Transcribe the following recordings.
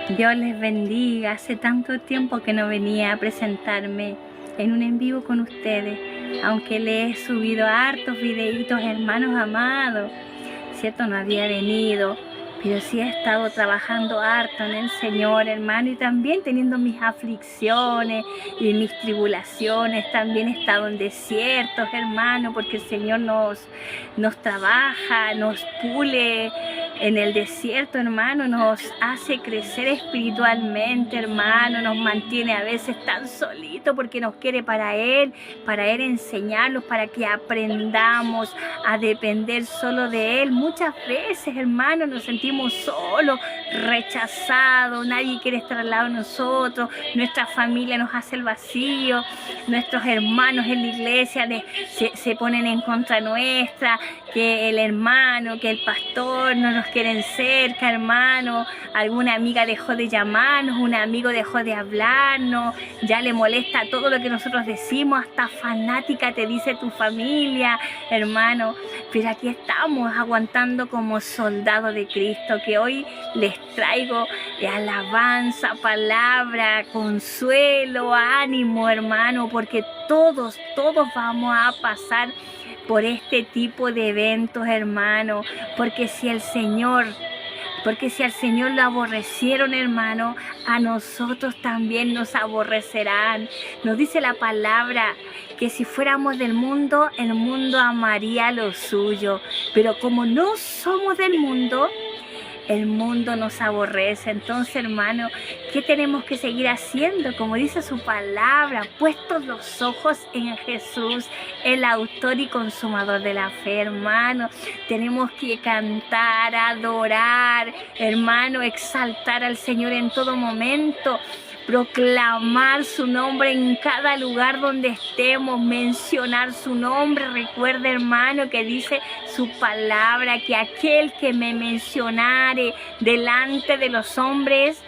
Dios les bendiga. Hace tanto tiempo que no venía a presentarme en un en vivo con ustedes, aunque le he subido hartos videitos, hermanos amados, cierto, no había venido, pero sí he estado trabajando harto en el Señor, hermano, y también teniendo mis aflicciones y mis tribulaciones. También he estado en desiertos, hermano, porque el Señor nos trabaja, nos pule en el desierto, hermano, nos hace crecer espiritualmente, hermano, nos mantiene a veces tan solitos porque nos quiere para Él enseñarnos, para que aprendamos a depender solo de Él. Muchas veces, hermano, nos sentimos solos, rechazados, nadie quiere estar al lado de nosotros, nuestra familia nos hace el vacío, nuestros hermanos en la iglesia se ponen en contra nuestra, que el hermano, que el pastor no nos quieren cerca, hermano, alguna amiga dejó de llamarnos, un amigo dejó de hablarnos, ya le molesta todo lo que nosotros decimos, hasta fanática te dice tu familia, hermano, pero aquí estamos aguantando como soldados de Cristo, que hoy les traigo alabanza, palabra, consuelo, ánimo, hermano, porque todos vamos a pasar por este tipo de eventos, hermano, porque si al Señor lo aborrecieron, hermano, a nosotros también nos aborrecerán. Nos dice la palabra que si fuéramos del mundo, el mundo amaría lo suyo, pero como no somos del mundo, el mundo nos aborrece. Entonces, hermano, ¿qué tenemos que seguir haciendo? Como dice su palabra, puestos los ojos en Jesús, el autor y consumador de la fe, hermano. Tenemos que cantar, adorar, hermano, exaltar al Señor en todo momento, proclamar su nombre en cada lugar donde estemos, mencionar su nombre. Recuerda, hermano, que dice su palabra, que aquel que me mencionare delante de los hombres,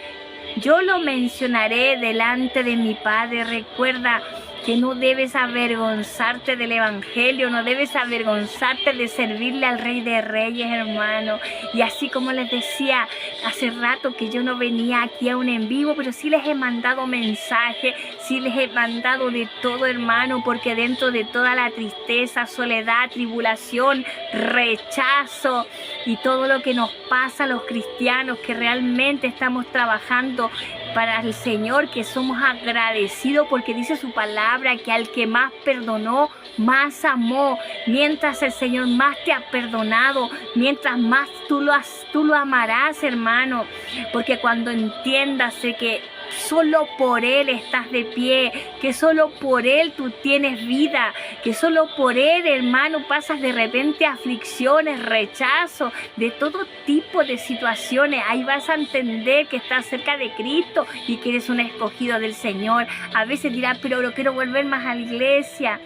yo lo mencionaré delante de mi Padre. Recuerda que no debes avergonzarte del Evangelio, no debes avergonzarte de servirle al Rey de Reyes, hermano. Y así como les decía hace rato que yo no venía aquí a un en vivo, pero sí les he mandado mensajes, sí les he mandado de todo, hermano, porque dentro de toda la tristeza, soledad, tribulación, rechazo y todo lo que nos pasa a los cristianos que realmente estamos trabajando para el Señor, que somos agradecidos porque dice su palabra que al que más perdonó, más amó. Mientras el Señor más te ha perdonado, mientras más tú lo amarás, hermano, porque cuando entiendas que solo por Él estás de pie, que solo por Él tú tienes vida, que solo por Él, hermano, pasas de repente aflicciones, rechazo, de todo tipo de situaciones. Ahí vas a entender que estás cerca de Cristo y que eres un escogido del Señor. A veces dirás, pero no quiero volver más a la iglesia,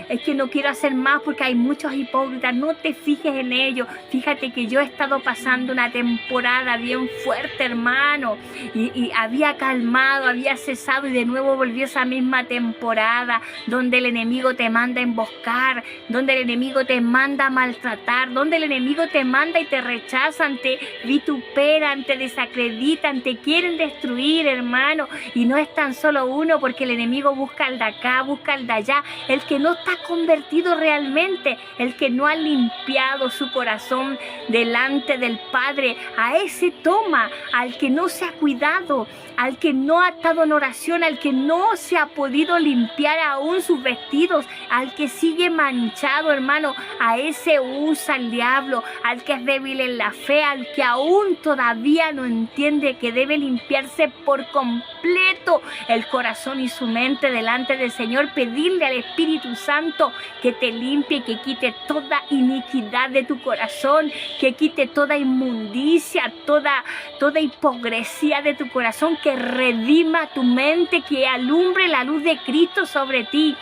es que no quiero hacer más porque hay muchos hipócritas. No te fijes en ello. Fíjate que yo he estado pasando una temporada bien fuerte, hermano, y había calmado, había cesado, y de nuevo volvió esa misma temporada donde el enemigo te manda a emboscar, donde el enemigo te manda a maltratar, donde el enemigo te manda y te rechazan, te vituperan, te desacreditan, te quieren destruir, hermano. Y no es tan solo uno, porque el enemigo busca el de acá, busca el de allá, el que no está convertido realmente, el que no ha limpiado su corazón delante del Padre. A ese toma, al que no se ha cuidado, al que no ha estado en oración, al que no se ha podido limpiar aún sus vestidos, al que sigue manchado, hermano, a ese usa el diablo, al que es débil en la fe, al que aún todavía no entiende que debe limpiarse por completo el corazón y su mente delante del Señor, pedirle al Espíritu Santo que te limpie, que quite toda iniquidad de tu corazón, que quite toda inmundicia, toda hipocresía de tu corazón, que redima tu mente, que alumbre la luz de Cristo sobre ti.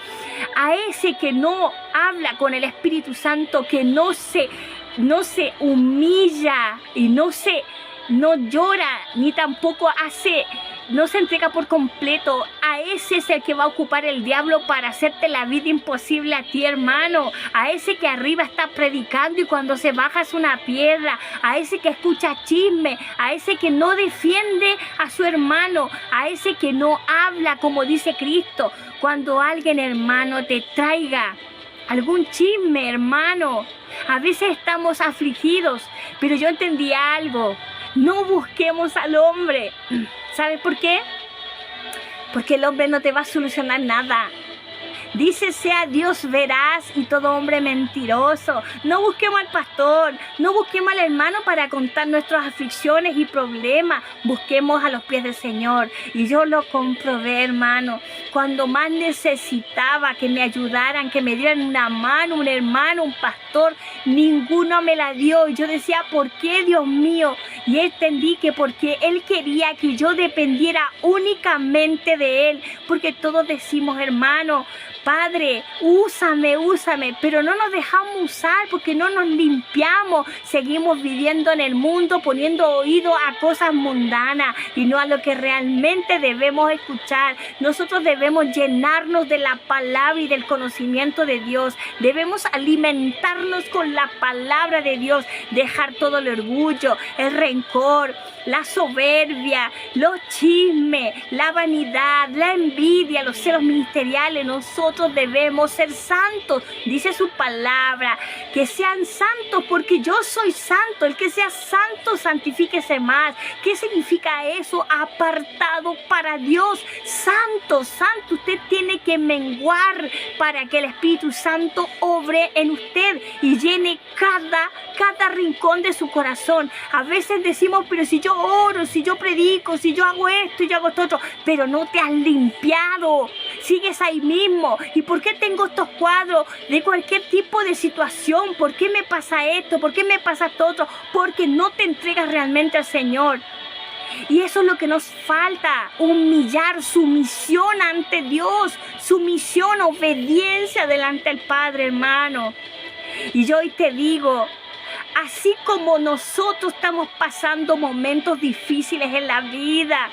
A ese que no habla con el Espíritu Santo, que no se humilla y no llora, ni tampoco hace no se entrega por completo, a ese es el que va a ocupar el diablo para hacerte la vida imposible a ti, hermano. A ese que arriba está predicando y cuando se baja es una piedra. A ese que escucha chisme, a ese que no defiende a su hermano, a ese que no habla como dice Cristo. Cuando alguien, hermano, te traiga algún chisme, hermano, a veces estamos afligidos, pero yo entendí algo. No busquemos al hombre. ¿Sabes por qué? Porque el hombre no te va a solucionar nada. Dice, sea Dios veraz y todo hombre mentiroso. No busquemos al pastor, no busquemos al hermano para contar nuestras aflicciones y problemas. Busquemos a los pies del Señor. Y yo lo comprobé, hermano. Cuando más necesitaba que me ayudaran, que me dieran una mano, un hermano, un pastor, ninguno me la dio. Y yo decía, ¿por qué, Dios mío? Y entendí que porque Él quería que yo dependiera únicamente de Él. Porque todos decimos, hermano, Padre, úsame, pero no nos dejamos usar porque no nos limpiamos. Seguimos viviendo en el mundo, poniendo oído a cosas mundanas y no a lo que realmente debemos escuchar. Nosotros debemos llenarnos de la palabra y del conocimiento de Dios. Debemos alimentarnos con la palabra de Dios, dejar todo el orgullo, el rencor, la soberbia, los chismes, la vanidad, la envidia, los celos ministeriales. Nosotros debemos ser santos, dice su palabra, que sean santos porque yo soy santo. El que sea santo, santifíquese más. ¿Qué significa eso? Apartado para Dios, santo, santo. Usted tiene que menguar para que el Espíritu Santo obre en usted y llene cada rincón de su corazón. A veces decimos, pero si yo oro, si yo predico, si yo hago esto y yo hago esto otro, pero no te has limpiado, sigues ahí mismo. ¿Y por qué tengo estos cuadros de cualquier tipo de situación? ¿Por qué me pasa esto? ¿Por qué me pasa esto otro? Porque no te entregas realmente al Señor. Y eso es lo que nos falta, humillar, sumisión ante Dios, sumisión, obediencia delante del Padre, hermano. Y yo hoy te digo, así como nosotros estamos pasando momentos difíciles en la vida,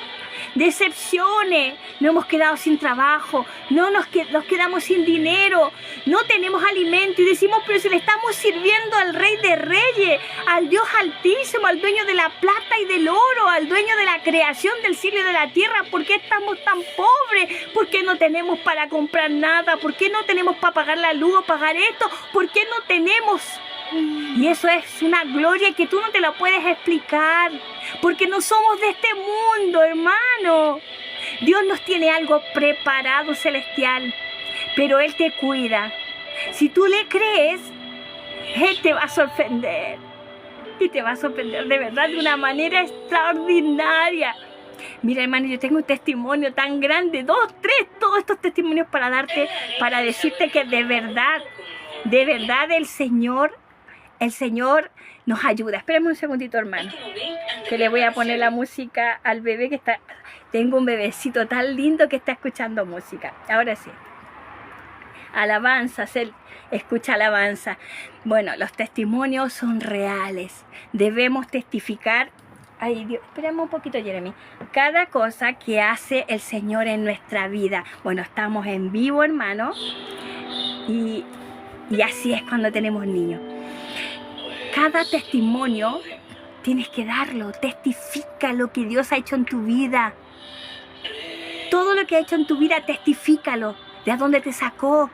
decepciones, no hemos quedado sin trabajo, nos quedamos sin dinero, no tenemos alimento y decimos, pero si le estamos sirviendo al Rey de Reyes, al Dios Altísimo, al dueño de la plata y del oro, al dueño de la creación del cielo y de la tierra, ¿por qué estamos tan pobres? ¿Por qué no tenemos para comprar nada? ¿Por qué no tenemos para pagar la luz o pagar esto? ¿Por qué no tenemos? Y eso es una gloria que tú no te la puedes explicar, porque no somos de este mundo, hermano. Dios nos tiene algo preparado celestial, pero Él te cuida. Si tú le crees, Él te va a sorprender. Y te va a sorprender de verdad de una manera extraordinaria. Mira, hermano, yo tengo un testimonio tan grande, 2, 3, todos estos testimonios para darte, para decirte que de verdad el Señor nos ayuda. Espérame un segundito, hermano, que le voy a poner la música al bebé que está. Tengo un bebecito tan lindo que está escuchando música. Ahora sí. Alabanza, escucha alabanza. Bueno, los testimonios son reales. Debemos testificar. Ay, Dios, esperemos un poquito, Jeremy. Cada cosa que hace el Señor en nuestra vida. Bueno, estamos en vivo, hermano. Y así es cuando tenemos niños. Cada testimonio tienes que darlo. Testifica lo que Dios ha hecho en tu vida. Todo lo que ha hecho en tu vida, testifícalo. De a dónde te sacó.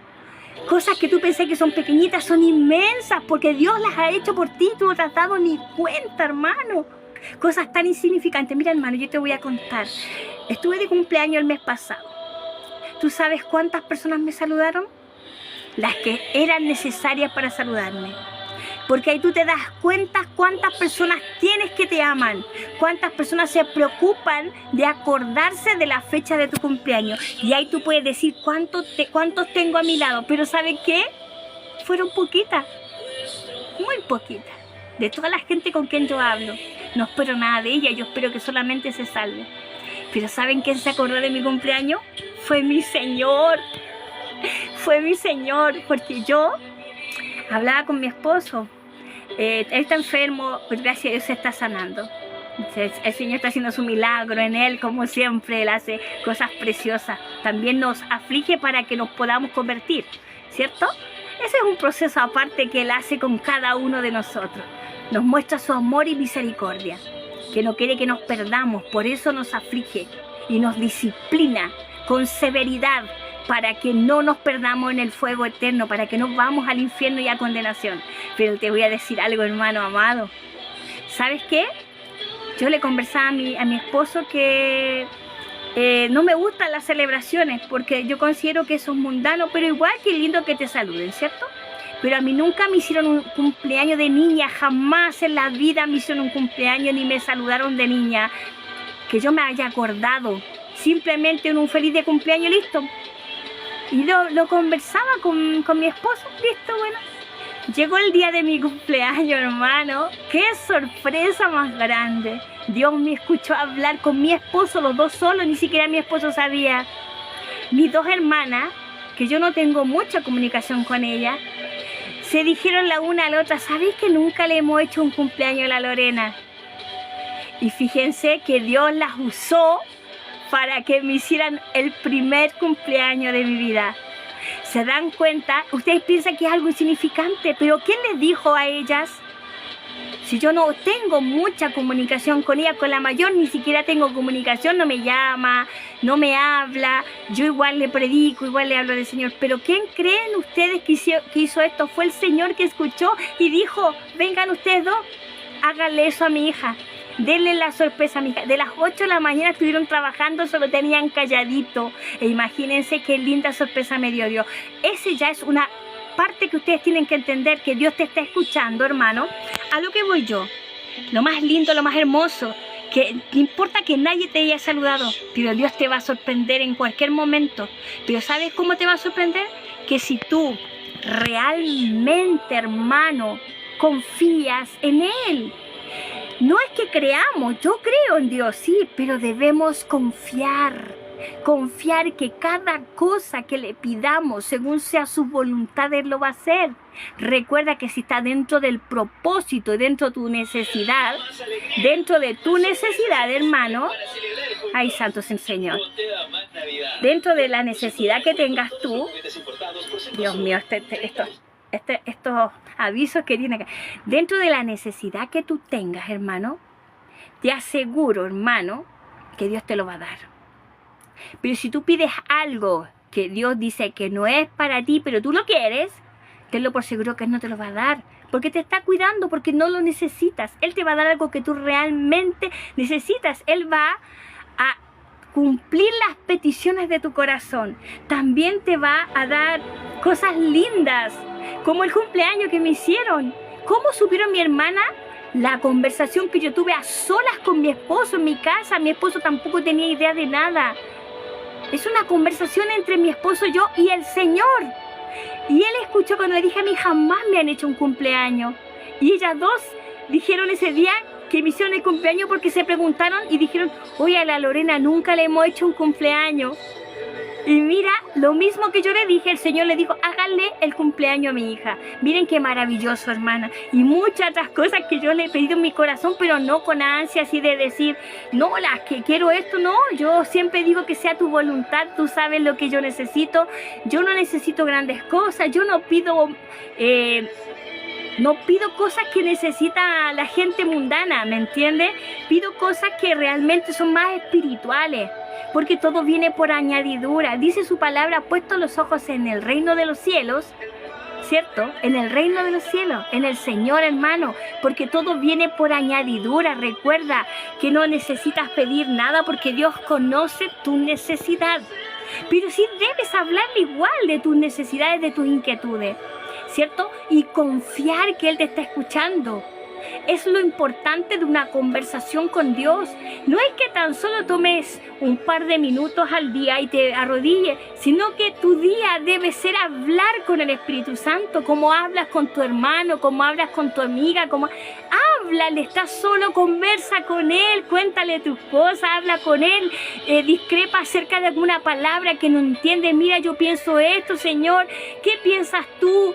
Cosas que tú pensé que son pequeñitas, son inmensas, porque Dios las ha hecho por ti. Tú no te has dado ni cuenta, hermano. Cosas tan insignificantes. Mira, hermano, yo te voy a contar. Estuve de cumpleaños el mes pasado. ¿Tú sabes cuántas personas me saludaron? Las que eran necesarias para saludarme. Porque ahí tú te das cuenta cuántas personas tienes que te aman, cuántas personas se preocupan de acordarse de la fecha de tu cumpleaños. Y ahí tú puedes decir cuántos tengo a mi lado. Pero ¿saben qué? Fueron poquitas, muy poquitas. De toda la gente con quien yo hablo, no espero nada de ella, yo espero que solamente se salve. Pero ¿saben quién se acordó de mi cumpleaños? Fue mi Señor. Fue mi Señor, porque yo hablaba con mi esposo. Él está enfermo, pues gracias a Dios se está sanando. El Señor está haciendo su milagro en él, como siempre. Él hace cosas preciosas. También nos aflige para que nos podamos convertir, ¿cierto? Ese es un proceso aparte que Él hace con cada uno de nosotros. Nos muestra su amor y misericordia, que no quiere que nos perdamos, por eso nos aflige y nos disciplina con severidad para que no nos perdamos en el fuego eterno, para que no vamos al infierno y a condenación. Pero te voy a decir algo, hermano amado. ¿Sabes qué? Yo le conversaba a mi esposo que no me gustan las celebraciones porque yo considero que eso es mundano, pero igual que lindo que te saluden, ¿cierto? Pero a mí nunca me hicieron un cumpleaños de niña, jamás en la vida me hicieron un cumpleaños ni me saludaron de niña, que yo me haya acordado, simplemente un feliz de cumpleaños, listo. Y lo conversaba con mi esposo, listo, bueno. Llegó el día de mi cumpleaños, hermano. ¡Qué sorpresa más grande! Dios me escuchó hablar con mi esposo, los dos solos, ni siquiera mi esposo sabía. Mis dos hermanas, que yo no tengo mucha comunicación con ellas, se dijeron la una a la otra, ¿sabéis que nunca le hemos hecho un cumpleaños a la Lorena? Y fíjense que Dios las usó para que me hicieran el primer cumpleaños de mi vida. ¿Se dan cuenta? Ustedes piensan que es algo insignificante, pero ¿quién les dijo a ellas? Si yo no tengo mucha comunicación con ella, con la mayor ni siquiera tengo comunicación, no me llama, no me habla, yo igual le predico, igual le hablo del Señor. Pero ¿quién creen ustedes que hizo esto? Fue el Señor que escuchó y dijo, vengan ustedes dos, háganle eso a mi hija. Denle la sorpresa a mi hija. De las 8 de la mañana estuvieron trabajando, solo tenían calladito. E imagínense qué linda sorpresa me dio Dios. Ese ya es una parte que ustedes tienen que entender, que Dios te está escuchando, hermano. A lo que voy yo. Lo más lindo, lo más hermoso, que no importa que nadie te haya saludado, pero Dios te va a sorprender en cualquier momento. Pero ¿sabes cómo te va a sorprender? Que si tú realmente, hermano, confías en Él. No es que creamos, yo creo en Dios, sí, pero debemos confiar que cada cosa que le pidamos, según sea su voluntad, Él lo va a hacer. Recuerda que si está dentro del propósito, dentro de tu necesidad, hermano, ay, santo es el Señor, dentro de la necesidad que tengas tú, Dios mío, estos avisos que tiene acá, dentro de la necesidad que tú tengas, hermano, te aseguro, hermano, que Dios te lo va a dar. Pero si tú pides algo que Dios dice que no es para ti, pero tú lo quieres, tenlo por seguro que Él no te lo va a dar, porque te está cuidando, porque no lo necesitas. Él te va a dar algo que tú realmente necesitas. Él va a cumplir las peticiones de tu corazón. También te va a dar cosas lindas, como el cumpleaños que me hicieron. ¿Cómo supieron mi hermana? La conversación que yo tuve a solas con mi esposo en mi casa. Mi esposo tampoco tenía idea de nada. Es una conversación entre mi esposo, yo y el Señor. Y él escuchó cuando le dije a mí, jamás me han hecho un cumpleaños. Y ellas dos dijeron ese día que me hicieron el cumpleaños porque se preguntaron y dijeron, oye, a la Lorena nunca le hemos hecho un cumpleaños. Y mira, lo mismo que yo le dije, el Señor le dijo, háganle el cumpleaños a mi hija. Miren qué maravilloso, hermana. Y muchas otras cosas que yo le he pedido en mi corazón, pero no con ansia así de decir, no, las que quiero esto, no. Yo siempre digo que sea tu voluntad, tú sabes lo que yo necesito. Yo no necesito grandes cosas, yo no pido... No pido cosas que necesita la gente mundana, ¿me entiendes? Pido cosas que realmente son más espirituales, porque todo viene por añadidura. Dice su palabra, puesto los ojos en el reino de los cielos, ¿cierto? En el reino de los cielos, en el Señor, hermano, porque todo viene por añadidura. Recuerda que no necesitas pedir nada porque Dios conoce tu necesidad. Pero sí debes hablarle igual de tus necesidades, de tus inquietudes, ¿cierto? Y confiar que Él te está escuchando. Es lo importante de una conversación con Dios. No es que tan solo tomes un par de minutos al día y te arrodilles, sino que tu día debe ser hablar con el Espíritu Santo, como hablas con tu hermano, como hablas con tu amiga, como háblale, estás solo, conversa con Él, cuéntale tus cosas, habla con Él, discrepa acerca de alguna palabra que no entiendes. Mira, yo pienso esto, Señor, ¿qué piensas tú?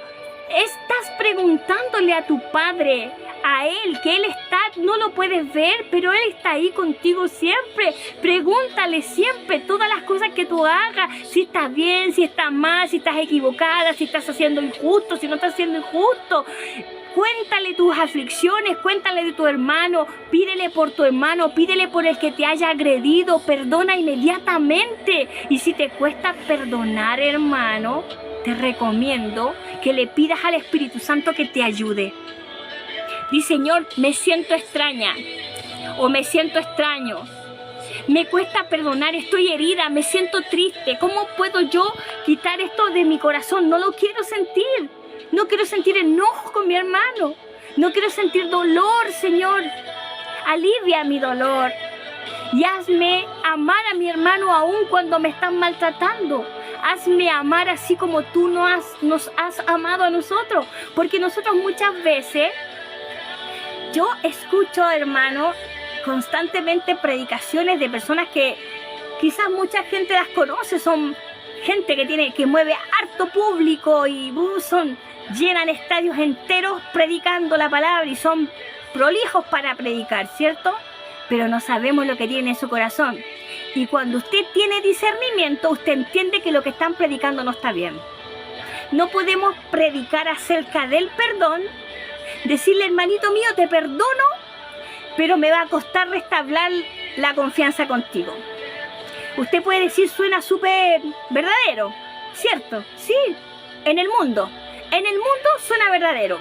Estás preguntándole a tu Padre, a Él, que Él está, no lo puedes ver, pero Él está ahí contigo siempre. Pregúntale siempre todas las cosas que tú hagas, si estás bien, si estás mal, si estás equivocada, si estás haciendo injusto, si no estás haciendo injusto. Cuéntale tus aflicciones, cuéntale de tu hermano, pídele por tu hermano, pídele por el que te haya agredido, perdona inmediatamente. Y si te cuesta perdonar, hermano, te recomiendo que le pidas al Espíritu Santo que te ayude. Di, Señor, me siento extraña o me siento extraño. Me cuesta perdonar, estoy herida, me siento triste. ¿Cómo puedo yo quitar esto de mi corazón? No lo quiero sentir. No quiero sentir enojo con mi hermano. No quiero sentir dolor, Señor. Alivia mi dolor. Y hazme amar a mi hermano aún cuando me están maltratando. Hazme amar así como tú nos has amado a nosotros. Porque nosotros muchas veces, yo escucho, hermano, constantemente predicaciones de personas que quizás mucha gente las conoce. Son gente que mueve harto público y llenan estadios enteros predicando la palabra y son prolijos para predicar, ¿cierto? Pero no sabemos lo que tiene en su corazón. Y cuando usted tiene discernimiento, usted entiende que lo que están predicando no está bien. No podemos predicar acerca del perdón, decirle, hermanito mío, te perdono, pero me va a costar restablecer la confianza contigo. Usted puede decir, suena súper verdadero, ¿cierto? Sí, en el mundo suena verdadero.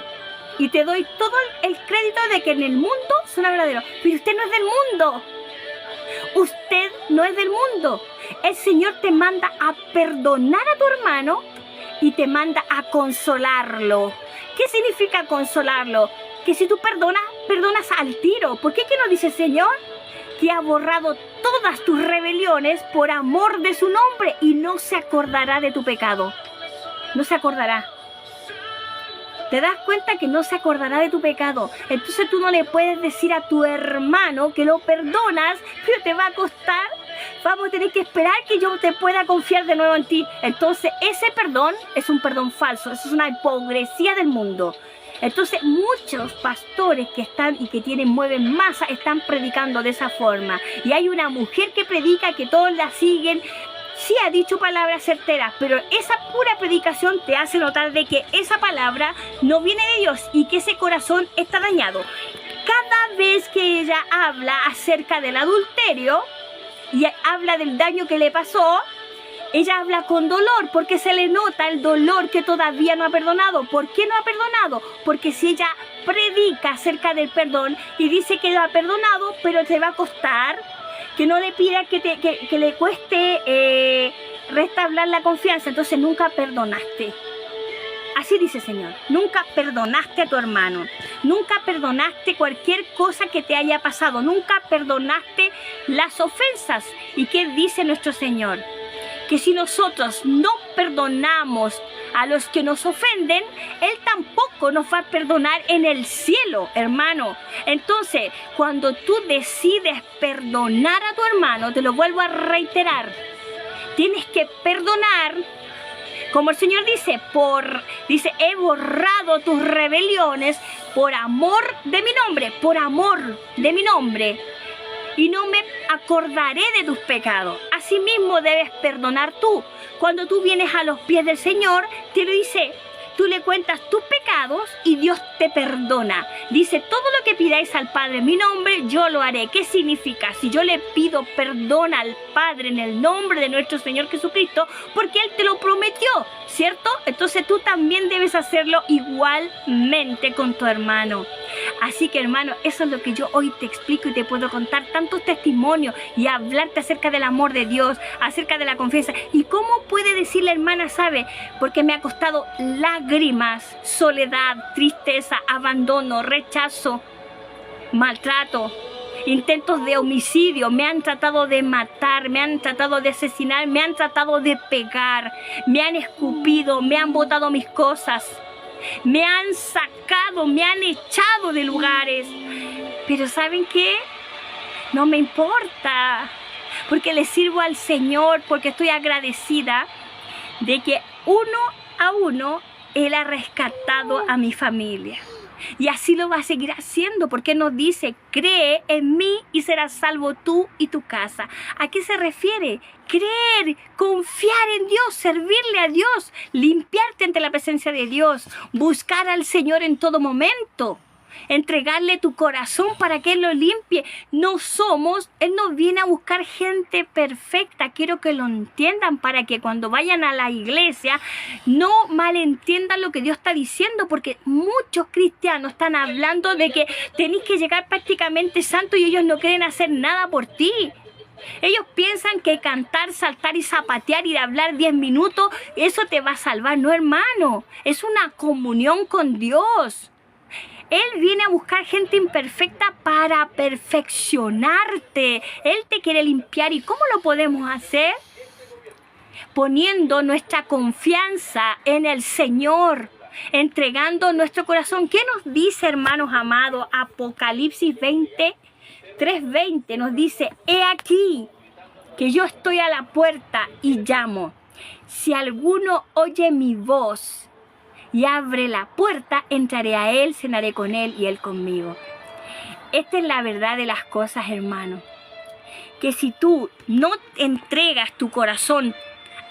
Y te doy todo el crédito de que en el mundo suena verdadero. Pero usted no es del mundo. Usted no es del mundo. El Señor te manda a perdonar a tu hermano y te manda a consolarlo. ¿Qué significa consolarlo? Que si tú perdonas al tiro. ¿Por qué no dice el Señor? Que ha borrado todas tus rebeliones por amor de su nombre y no se acordará de tu pecado. No se acordará. Te das cuenta que no se acordará de tu pecado. Entonces tú no le puedes decir a tu hermano que lo perdonas, pero te va a costar. Vamos a tener que esperar que yo te pueda confiar de nuevo en ti. Entonces ese perdón es un perdón falso. Eso es una hipocresía del mundo. Entonces muchos pastores que están y que mueven masa están predicando de esa forma. Y hay una mujer que predica que todos la siguen. Sí ha dicho palabras certeras, pero esa pura predicación te hace notar de que esa palabra no viene de Dios y que ese corazón está dañado. Cada vez que ella habla acerca del adulterio y habla del daño que le pasó, ella habla con dolor porque se le nota el dolor que todavía no ha perdonado. ¿Por qué no ha perdonado? Porque si ella predica acerca del perdón y dice que lo ha perdonado, pero te va a costar, que no le pida que le cueste restablecer la confianza, entonces nunca perdonaste. Así dice el Señor, nunca perdonaste a tu hermano, nunca perdonaste cualquier cosa que te haya pasado, nunca perdonaste las ofensas. ¿Y qué dice nuestro Señor? Que si nosotros no perdonamos a los que nos ofenden, Él tampoco nos va a perdonar en el cielo, hermano. Entonces, cuando tú decides perdonar a tu hermano, te lo vuelvo a reiterar, tienes que perdonar, como el Señor dice, he borrado tus rebeliones por amor de mi nombre, y no me acordaré de tus pecados. Asimismo debes perdonar tú. Cuando tú vienes a los pies del Señor, te lo dice, tú le cuentas tus pecados y Dios te perdona. Dice, todo lo que pidáis al Padre en mi nombre, yo lo haré. ¿Qué significa? Si yo le pido perdón al Padre en el nombre de nuestro Señor Jesucristo, porque Él te lo prometió, ¿cierto? Entonces tú también debes hacerlo igualmente con tu hermano. Así que, hermano, eso es lo que yo hoy te explico y te puedo contar tantos testimonios y hablarte acerca del amor de Dios, acerca de la confianza. ¿Y cómo puede decir la hermana, sabe? Porque me ha costado lágrimas, soledad, tristeza, abandono, rechazo, maltrato, intentos de homicidio, me han tratado de matar, me han tratado de asesinar, me han tratado de pegar, me han escupido, me han botado mis cosas, me han sacado, me han echado de lugares. Pero ¿saben qué? No me importa, porque le sirvo al Señor, porque estoy agradecida de que uno a uno Él ha rescatado a mi familia. Y así lo va a seguir haciendo, porque nos dice, cree en mí y serás salvo tú y tu casa. ¿A qué se refiere? Creer, confiar en Dios, servirle a Dios, limpiarte ante la presencia de Dios, buscar al Señor en todo momento, entregarle tu corazón para que Él lo limpie. Él no viene a buscar gente perfecta. Quiero que lo entiendan para que cuando vayan a la iglesia no malentiendan lo que Dios está diciendo, porque muchos cristianos están hablando de que tenés que llegar prácticamente santo y ellos no quieren hacer nada por ti. Ellos piensan que cantar, saltar y zapatear y hablar 10 minutos, eso te va a salvar. No, hermano, es una comunión con Dios. Él viene a buscar gente imperfecta para perfeccionarte. Él te quiere limpiar. ¿Y cómo lo podemos hacer? Poniendo nuestra confianza en el Señor, entregando nuestro corazón. ¿Qué nos dice, hermanos amados? Apocalipsis 3:20 nos dice, he aquí que yo estoy a la puerta y llamo. Si alguno oye mi voz y abre la puerta, entraré a él, cenaré con él y él conmigo. Esta es la verdad de las cosas, hermano. Que si tú no entregas tu corazón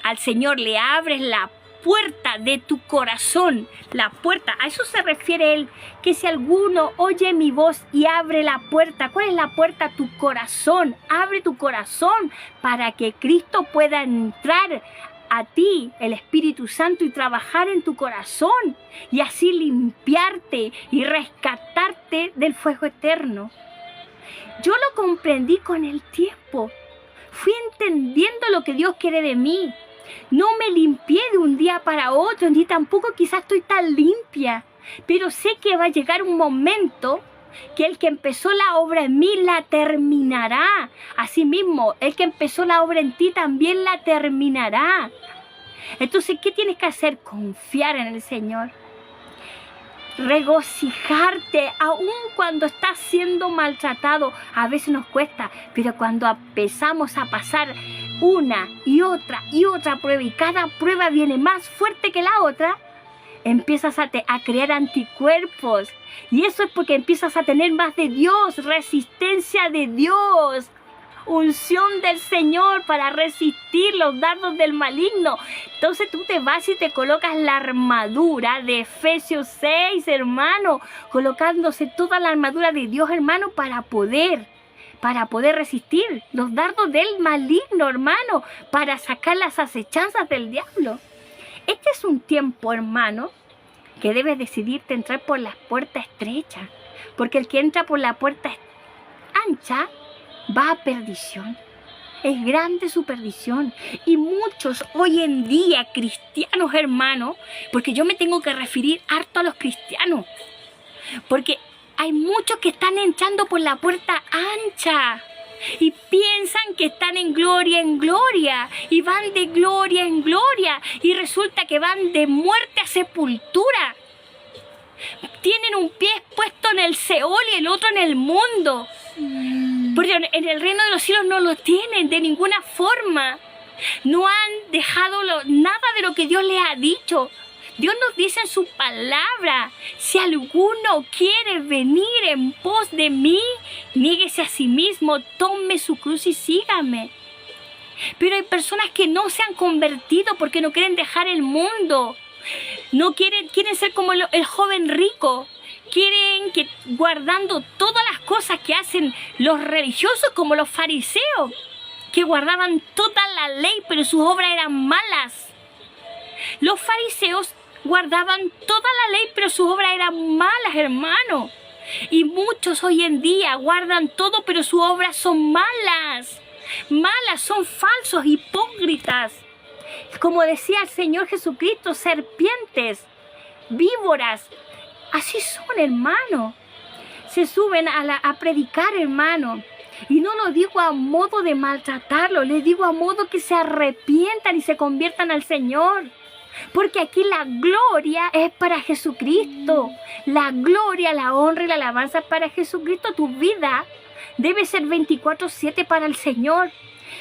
al Señor, le abres la puerta de tu corazón, la puerta, a eso se refiere él, que si alguno oye mi voz y abre la puerta. ¿Cuál es la puerta? Tu corazón. Abre tu corazón para que Cristo pueda entrar a ti, el Espíritu Santo, y trabajar en tu corazón y así limpiarte y rescatarte del fuego eterno. Yo lo comprendí con el tiempo. Fui entendiendo lo que Dios quiere de mí. No me limpié de un día para otro, ni tampoco quizás estoy tan limpia, pero sé que va a llegar un momento que el que empezó la obra en mí la terminará. Asimismo, el que empezó la obra en ti también la terminará. Entonces, ¿qué tienes que hacer? Confiar en el Señor. Regocijarte, aun cuando estás siendo maltratado. A veces nos cuesta, pero cuando empezamos a pasar una y otra prueba, y cada prueba viene más fuerte que la otra, empiezas a crear anticuerpos. Y eso es porque empiezas a tener más de Dios, resistencia de Dios, unción del Señor para resistir los dardos del maligno. Entonces tú te vas y te colocas la armadura de Efesios 6, hermano, colocándose toda la armadura de Dios, hermano, para poder resistir los dardos del maligno, hermano, para sacar las acechanzas del diablo. Este es un tiempo, hermano, que debes decidirte entrar por la puerta estrecha, porque el que entra por la puerta ancha va a perdición. Es grande su perdición. Y muchos hoy en día, cristianos, hermano, porque yo me tengo que referir harto a los cristianos, porque hay muchos que están entrando por la puerta ancha y piensan que están en gloria y van de gloria en gloria, y resulta que van de muerte a sepultura. Tienen un pie puesto en el Seol y el otro en el mundo, porque en el reino de los cielos no lo tienen de ninguna forma. No han dejado nada de lo que Dios les ha dicho. Dios nos dice en su palabra, si alguno quiere venir en pos de mí, niéguese a sí mismo, tome su cruz y sígame. Pero hay personas que no se han convertido porque no quieren dejar el mundo. No quieren ser como el joven rico. Quieren que, guardando todas las cosas que hacen los religiosos, como los fariseos, que guardaban toda la ley, pero sus obras eran malas. Los fariseos guardaban toda la ley, pero sus obras eran malas, hermano. Y muchos hoy en día guardan todo, pero sus obras son malas. Malas, son falsos, hipócritas. Como decía el Señor Jesucristo, serpientes, víboras. Así son, hermano. Se suben a predicar, hermano. Y no lo digo a modo de maltratarlo, les digo a modo que se arrepientan y se conviertan al Señor. Porque aquí la gloria es para Jesucristo. La gloria, la honra y la alabanza es para Jesucristo. Tu vida debe ser 24/7 para el Señor.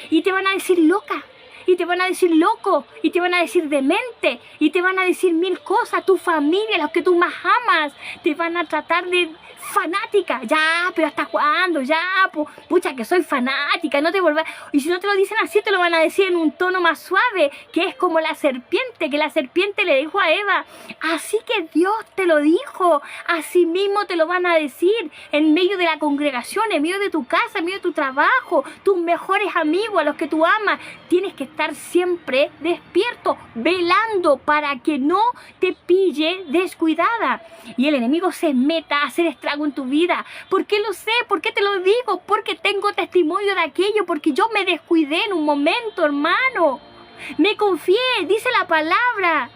Y te van a decir, loca, y te van a decir loco, y te van a decir demente, y te van a decir mil cosas. Tu familia, los que tú más amas, te van a tratar de fanática. Ya, pero ¿hasta cuándo? Ya, pucha, que soy fanática, no te volvás. Y si no te lo dicen así, te lo van a decir en un tono más suave, que es como la serpiente, que la serpiente le dijo a Eva. Así que Dios te lo dijo, así mismo te lo van a decir, en medio de la congregación, en medio de tu casa, en medio de tu trabajo, tus mejores amigos, a los que tú amas. Tienes que estar siempre despierto, velando para que no te pille descuidada y el enemigo se meta a hacer estrago en tu vida. ¿Por qué lo sé? ¿Por qué te lo digo? Porque tengo testimonio de aquello, porque yo me descuidé en un momento, hermano. Me confié, dice la palabra,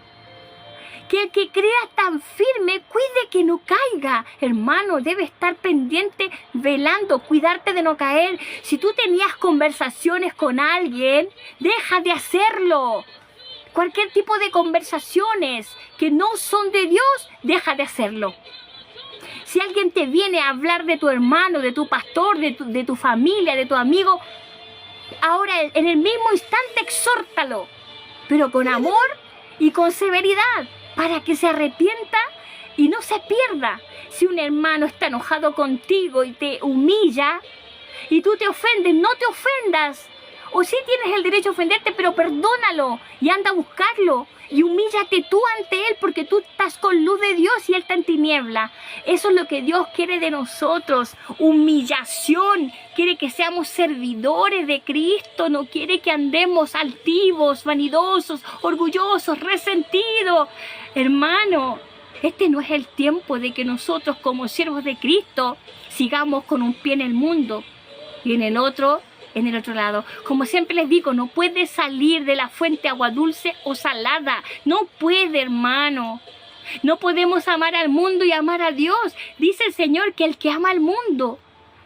que el que crea tan firme, cuide que no caiga. Hermano, debe estar pendiente, velando, cuidarte de no caer. Si tú tenías conversaciones con alguien, deja de hacerlo. Cualquier tipo de conversaciones que no son de Dios, deja de hacerlo. Si alguien te viene a hablar de tu hermano, de tu pastor, de tu familia, de tu amigo, ahora en el mismo instante exhórtalo, pero con amor y con severidad, para que se arrepienta y no se pierda. Si un hermano está enojado contigo y te humilla y tú te ofendes, no te ofendas. O sí tienes el derecho a ofenderte, pero perdónalo y anda a buscarlo y humíllate tú ante Él, porque tú estás con luz de Dios y Él está en tiniebla. Eso es lo que Dios quiere de nosotros, humillación. Quiere que seamos servidores de Cristo, no quiere que andemos altivos, vanidosos, orgullosos, resentidos. Hermano, este no es el tiempo de que nosotros como siervos de Cristo sigamos con un pie en el mundo y en el otro lado. Como siempre les digo, no puede salir de la fuente agua dulce o salada. No puede, hermano. No podemos amar al mundo y amar a Dios. Dice el Señor que el que ama al mundo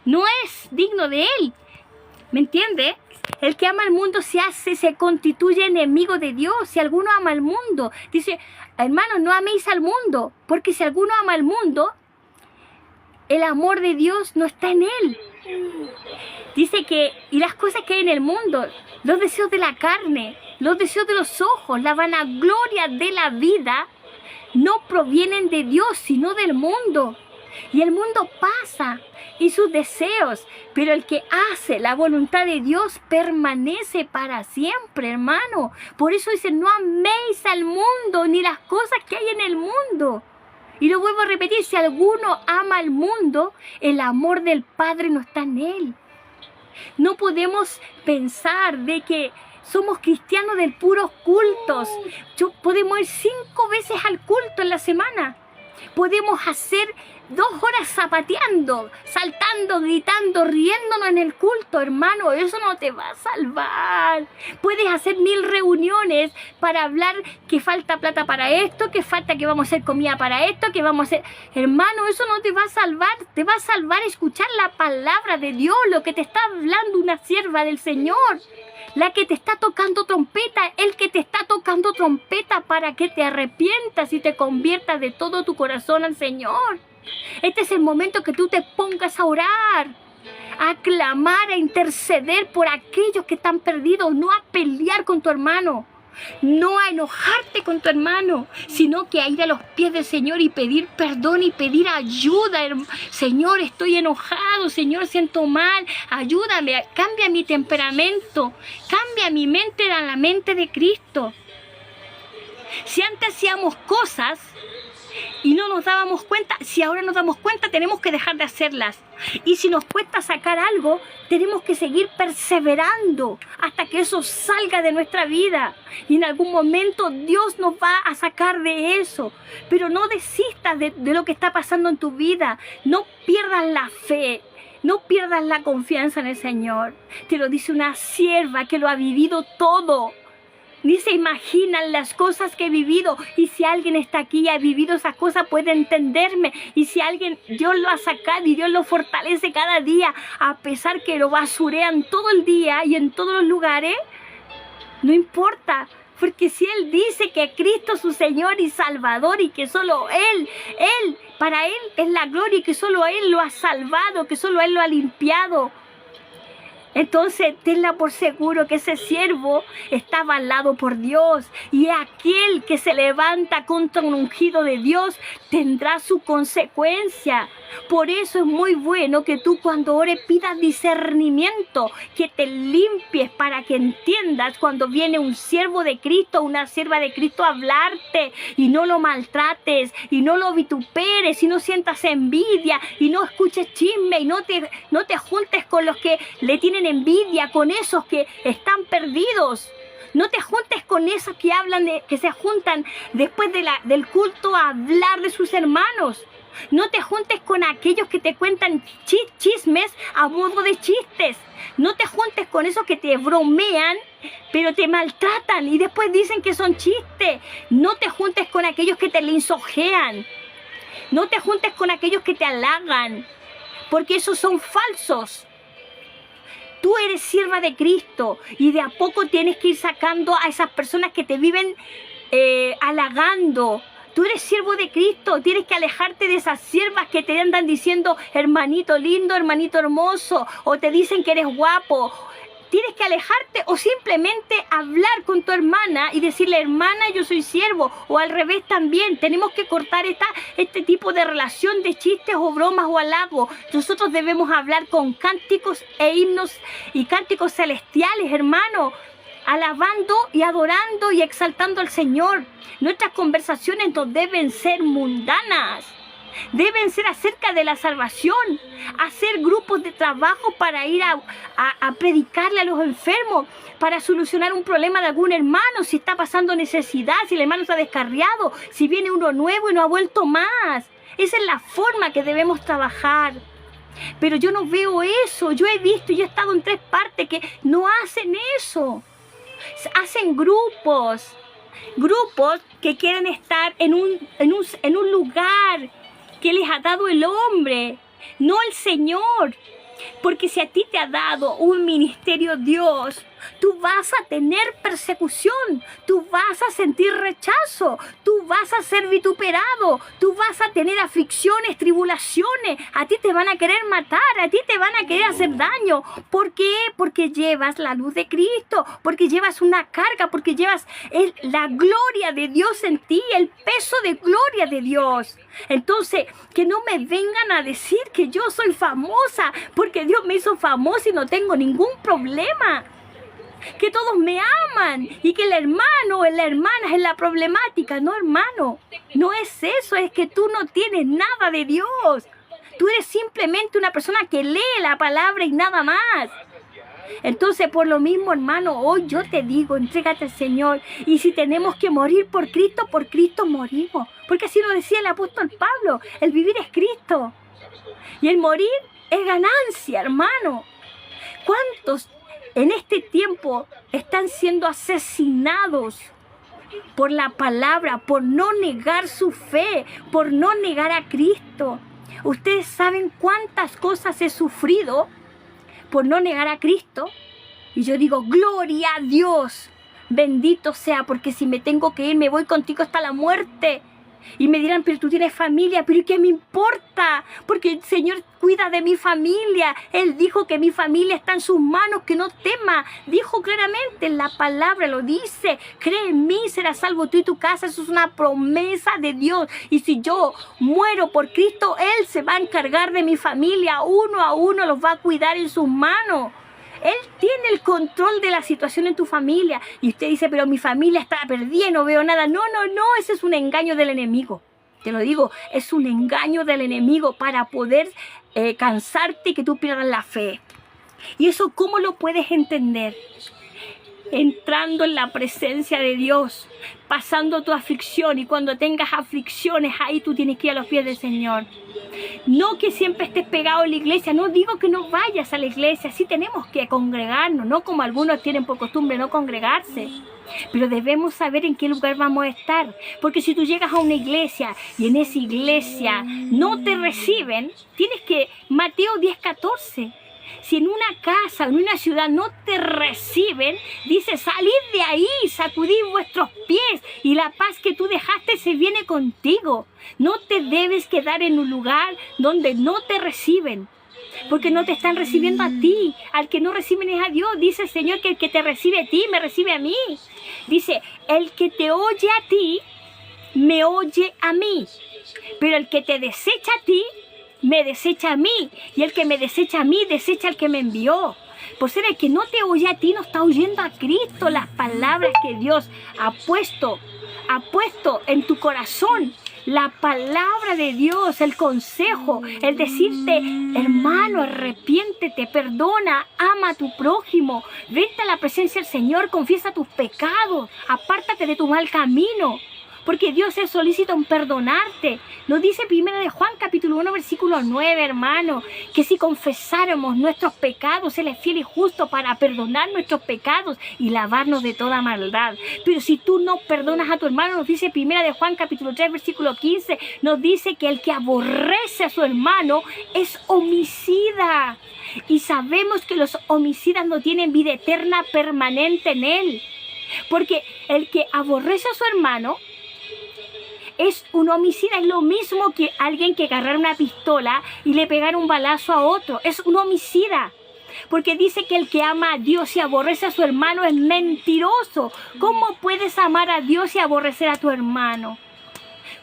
no es digno de Él. ¿Me entiende? El que ama al mundo se constituye enemigo de Dios. Si alguno ama al mundo, dice, hermanos, no améis al mundo, porque si alguno ama al mundo, el amor de Dios no está en él. Dice que, y las cosas que hay en el mundo, los deseos de la carne, los deseos de los ojos, la vanagloria de la vida, no provienen de Dios, sino del mundo. Y el mundo pasa y sus deseos, pero el que hace la voluntad de Dios permanece para siempre, hermano. Por eso dice, no améis al mundo ni las cosas que hay en el mundo. Y lo vuelvo a repetir, si alguno ama al mundo, el amor del Padre no está en él. No podemos pensar de que somos cristianos del puros cultos. Podemos ir 5 veces al culto en la semana. Podemos hacer 2 horas zapateando, saltando, gritando, riéndonos en el culto, hermano. Eso no te va a salvar. Puedes hacer 1000 reuniones para hablar que falta plata para esto, que falta que vamos a hacer comida para esto, que vamos a hacer... Hermano, eso no te va a salvar. Te va a salvar escuchar la palabra de Dios, lo que te está hablando una sierva del Señor. La que te está tocando trompeta, el que te está tocando trompeta para que te arrepientas y te conviertas de todo tu corazón al Señor. Este es el momento que tú te pongas a orar, a clamar, a interceder por aquellos que están perdidos, no a pelear con tu hermano, no a enojarte con tu hermano, sino que a ir a los pies del Señor y pedir perdón y pedir ayuda. Señor, estoy enojado, Señor, siento mal, ayúdame, cambia mi temperamento, cambia mi mente a la mente de Cristo. Si antes hacíamos cosas y no nos dábamos cuenta, si ahora nos damos cuenta, tenemos que dejar de hacerlas. Y si nos cuesta sacar algo, tenemos que seguir perseverando hasta que eso salga de nuestra vida. Y en algún momento Dios nos va a sacar de eso. Pero no desistas de lo que está pasando en tu vida. No pierdas la fe. No pierdas la confianza en el Señor. Te lo dice una sierva que lo ha vivido todo. Ni se imaginan las cosas que he vivido. Y si alguien está aquí y ha vivido esas cosas, puede entenderme. Y si alguien, Dios lo ha sacado y Dios lo fortalece cada día, a pesar que lo basurean todo el día y en todos los lugares, no importa. Porque si Él dice que Cristo es su Señor y Salvador y que solo para Él es la gloria y que solo Él lo ha salvado, que solo Él lo ha limpiado. Entonces, tenla por seguro que ese siervo está avalado por Dios, y aquel que se levanta contra un ungido de Dios tendrá su consecuencia. Por eso es muy bueno que tú cuando ores pidas discernimiento, que te limpies para que entiendas cuando viene un siervo de Cristo, una sierva de Cristo a hablarte, y no lo maltrates, y no lo vituperes, y no sientas envidia, y no escuches chisme, y no te juntes con los que le tienen envidia, con esos que están perdidos. No te juntes con esos que que se juntan después del culto a hablar de sus hermanos. No te juntes con aquellos que te cuentan chismes a modo de chistes. No te juntes con esos que te bromean, pero te maltratan y después dicen que son chistes. No te juntes con aquellos que te lisonjean. No te juntes con aquellos que te halagan, porque esos son falsos. Tú eres sierva de Cristo y de a poco tienes que ir sacando a esas personas que te viven halagando. Tú eres siervo de Cristo, tienes que alejarte de esas siervas que te andan diciendo hermanito lindo, hermanito hermoso, o te dicen que eres guapo. Tienes que alejarte o simplemente hablar con tu hermana y decirle, hermana, yo soy siervo, o al revés también. Tenemos que cortar este tipo de relación de chistes o bromas o halagos. Nosotros debemos hablar con cánticos e himnos y cánticos celestiales, hermano, alabando y adorando y exaltando al Señor. Nuestras conversaciones no deben ser mundanas. Deben ser acerca de la salvación, hacer grupos de trabajo para ir a predicarle a los enfermos, para solucionar un problema de algún hermano, si está pasando necesidad, si el hermano está descarriado, si viene uno nuevo y no ha vuelto más. Esa es la forma que debemos trabajar. Pero yo no veo eso. Yo he visto, yo he estado en 3 partes que no hacen eso. Hacen grupos que quieren estar en un lugar que les ha dado el hombre, no el Señor. Porque si a ti te ha dado un ministerio Dios, tú vas a tener persecución, tú vas a sentir rechazo, tú vas a ser vituperado, tú vas a tener aflicciones, tribulaciones, a ti te van a querer matar, a ti te van a querer hacer daño. ¿Por qué? Porque llevas la luz de Cristo, porque llevas una carga, porque llevas la gloria de Dios en ti, el peso de gloria de Dios. Entonces, que no me vengan a decir que yo soy famosa, porque Dios me hizo famosa y no tengo ningún problema. Que todos me aman y que el hermano o la hermana es la problemática. No, hermano, no es eso, es que tú no tienes nada de Dios. Tú eres simplemente una persona que lee la palabra y nada más. Entonces, por lo mismo, hermano, hoy yo te digo, entrégate al Señor. Y si tenemos que morir por Cristo morimos. Porque así lo decía el apóstol Pablo, el vivir es Cristo. Y el morir es ganancia, hermano. ¿Cuántos en este tiempo están siendo asesinados por la palabra, por no negar su fe, por no negar a Cristo? Ustedes saben cuántas cosas he sufrido por no negar a Cristo. Y yo digo, gloria a Dios, bendito sea, porque si me tengo que ir, me voy contigo hasta la muerte. Y me dirán, pero tú tienes familia, pero ¿qué me importa? Porque el Señor cuida de mi familia. Él dijo que mi familia está en sus manos, que no tema. Dijo claramente, la palabra lo dice. Cree en mí, serás salvo tú y tu casa. Eso es una promesa de Dios. Y si yo muero por Cristo, Él se va a encargar de mi familia. Uno a uno los va a cuidar en sus manos. Él tiene el control de la situación en tu familia. Y usted dice, pero mi familia está perdida y no veo nada. No, ese es un engaño del enemigo. Te lo digo, es un engaño del enemigo para poder cansarte y que tú pierdas la fe. ¿Y eso cómo lo puedes entender? Entrando en la presencia de Dios, pasando tu aflicción, y cuando tengas aflicciones, ahí tú tienes que ir a los pies del Señor. No que siempre estés pegado a la iglesia, no digo que no vayas a la iglesia, sí tenemos que congregarnos, no como algunos tienen por costumbre no congregarse, pero debemos saber en qué lugar vamos a estar, porque si tú llegas a una iglesia y en esa iglesia no te reciben, tienes que, Mateo 10:14, si en una casa, en una ciudad no te reciben, dice, salid de ahí, sacudid vuestros pies y la paz que tú dejaste se viene contigo. No te debes quedar en un lugar donde no te reciben. porque no te están recibiendo a ti. Al que no reciben es a Dios. Dice el Señor que el que te recibe a ti, me recibe a mí. Dice, el que te oye a ti, me oye a mí. Pero el que te desecha a ti, me desecha a mí. Y el que me desecha a mí, desecha al que me envió. Por ser el que no te oye a ti, no está oyendo a Cristo. Las palabras que Dios ha puesto en tu corazón. La palabra de Dios, el consejo, el decirte, hermano, arrepiéntete, perdona, ama a tu prójimo, vete a la presencia del Señor, confiesa tus pecados, apártate de tu mal camino, porque Dios es solícito en perdonarte. Nos dice 1 de Juan capítulo 1 versículo 9, hermano, que si confesáramos nuestros pecados, Él es fiel y justo para perdonar nuestros pecados y lavarnos de toda maldad. Pero si tú no perdonas a tu hermano, nos dice 1 de Juan capítulo 3 versículo 15, nos dice que el que aborrece a su hermano es homicida. Y sabemos que los homicidas no tienen vida eterna permanente en Él. Porque el que aborrece a su hermano es un homicida, es lo mismo que alguien que agarrara una pistola y le pegara un balazo a otro. Es un homicida. Porque dice que el que ama a Dios y aborrece a su hermano es mentiroso. ¿Cómo puedes amar a Dios y aborrecer a tu hermano?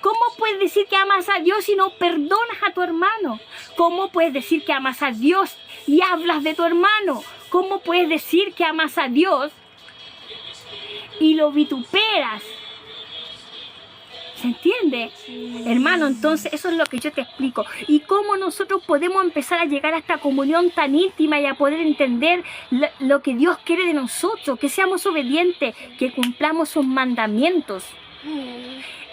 ¿Cómo puedes decir que amas a Dios y no perdonas a tu hermano? ¿Cómo puedes decir que amas a Dios y hablas de tu hermano? ¿Cómo puedes decir que amas a Dios y lo vituperas? ¿Se entiende? Sí. Hermano, entonces eso es lo que yo te explico. Y cómo nosotros podemos empezar a llegar a esta comunión tan íntima y a poder entender lo que Dios quiere de nosotros, que seamos obedientes, que cumplamos sus mandamientos.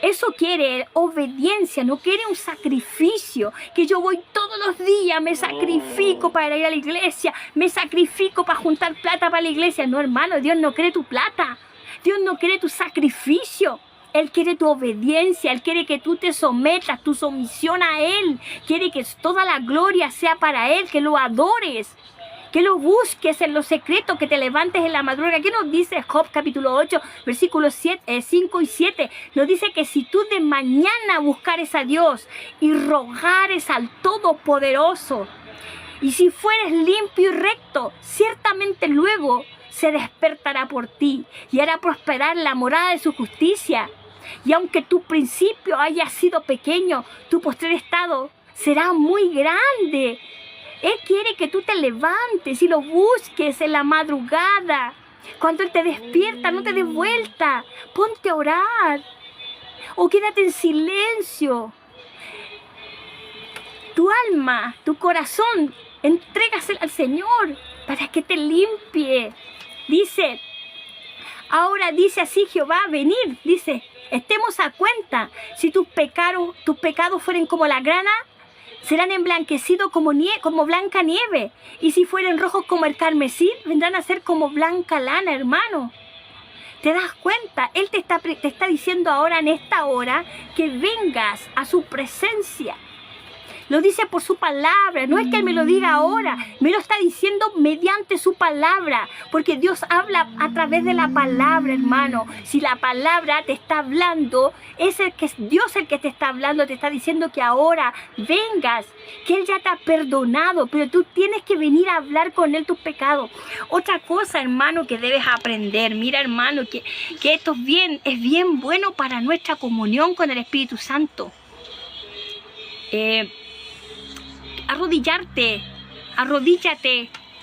Eso quiere obediencia, no quiere un sacrificio, que yo voy todos los días, me sacrifico para ir a la iglesia, me sacrifico para juntar plata para la iglesia. No, hermano, Dios no quiere tu plata, Dios no quiere tu sacrificio. Él quiere tu obediencia, Él quiere que tú te sometas, tu sumisión a Él. Quiere que toda la gloria sea para Él, que lo adores, que lo busques en lo secreto, que te levantes en la madrugada. ¿Qué nos dice Job capítulo 8, versículos 5 y 7? Nos dice que si tú de mañana buscares a Dios y rogares al Todopoderoso, y si fueres limpio y recto, ciertamente luego se despertará por ti y hará prosperar la morada de su justicia. Y aunque tu principio haya sido pequeño, tu postrer estado será muy grande. Él quiere que tú te levantes y lo busques en la madrugada. Cuando Él te despierta, no te des vuelta. Ponte a orar. O quédate en silencio. Tu alma, tu corazón, entrégasela al Señor para que te limpie. Dice, ahora dice así Jehová, venid, dice, estemos a cuenta. Si tus pecados fueren como la grana, serán emblanquecidos como blanca nieve. Y si fueren rojos como el carmesí, vendrán a ser como blanca lana, hermano. ¿Te das cuenta? Él te está diciendo ahora, en esta hora, que vengas a su presencia. Lo dice por su palabra, no es que Él me lo diga ahora, me lo está diciendo mediante su palabra, porque Dios habla a través de la palabra, hermano. Si la palabra te está hablando, es Dios el que te está hablando, te está diciendo que ahora vengas, que Él ya te ha perdonado, pero tú tienes que venir a hablar con Él tus pecados. Otra cosa, hermano, que debes aprender, mira, hermano, que esto es bien bueno para nuestra comunión con el Espíritu Santo. Arrodíllate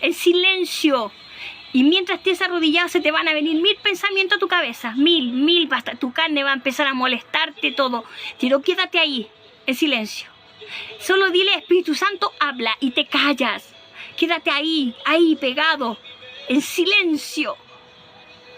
en silencio. Y mientras estés arrodillado se te van a venir 1000 pensamientos a tu cabeza. 1000, basta. Tu carne va a empezar a molestarte todo. Pero quédate ahí, en silencio. Solo dile, Espíritu Santo, habla y te callas. Quédate ahí pegado, en silencio.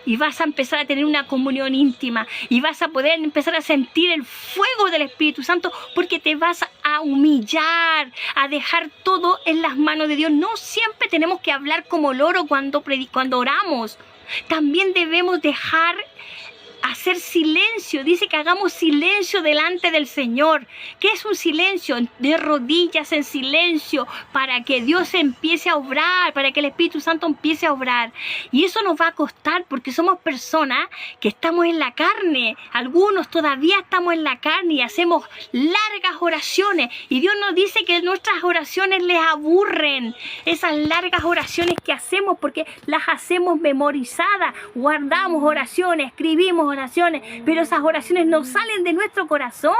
Y vas a empezar a tener una comunión íntima. Y vas a poder empezar a sentir el fuego del Espíritu Santo. Porque te vas a humillar. A dejar todo en las manos de Dios. No siempre tenemos que hablar como loro cuando oramos. También debemos dejar hacer silencio. Dice que hagamos silencio delante del Señor. ¿Qué es un silencio? De rodillas en silencio, para que Dios empiece a obrar, para que el Espíritu Santo empiece a obrar. Y eso nos va a costar porque somos personas que estamos en la carne. Algunos todavía estamos en la carne y hacemos largas oraciones. Y Dios nos dice que nuestras oraciones les aburren. Esas largas oraciones que hacemos porque las hacemos memorizadas. Guardamos oraciones, escribimos oraciones, pero esas oraciones no salen de nuestro corazón.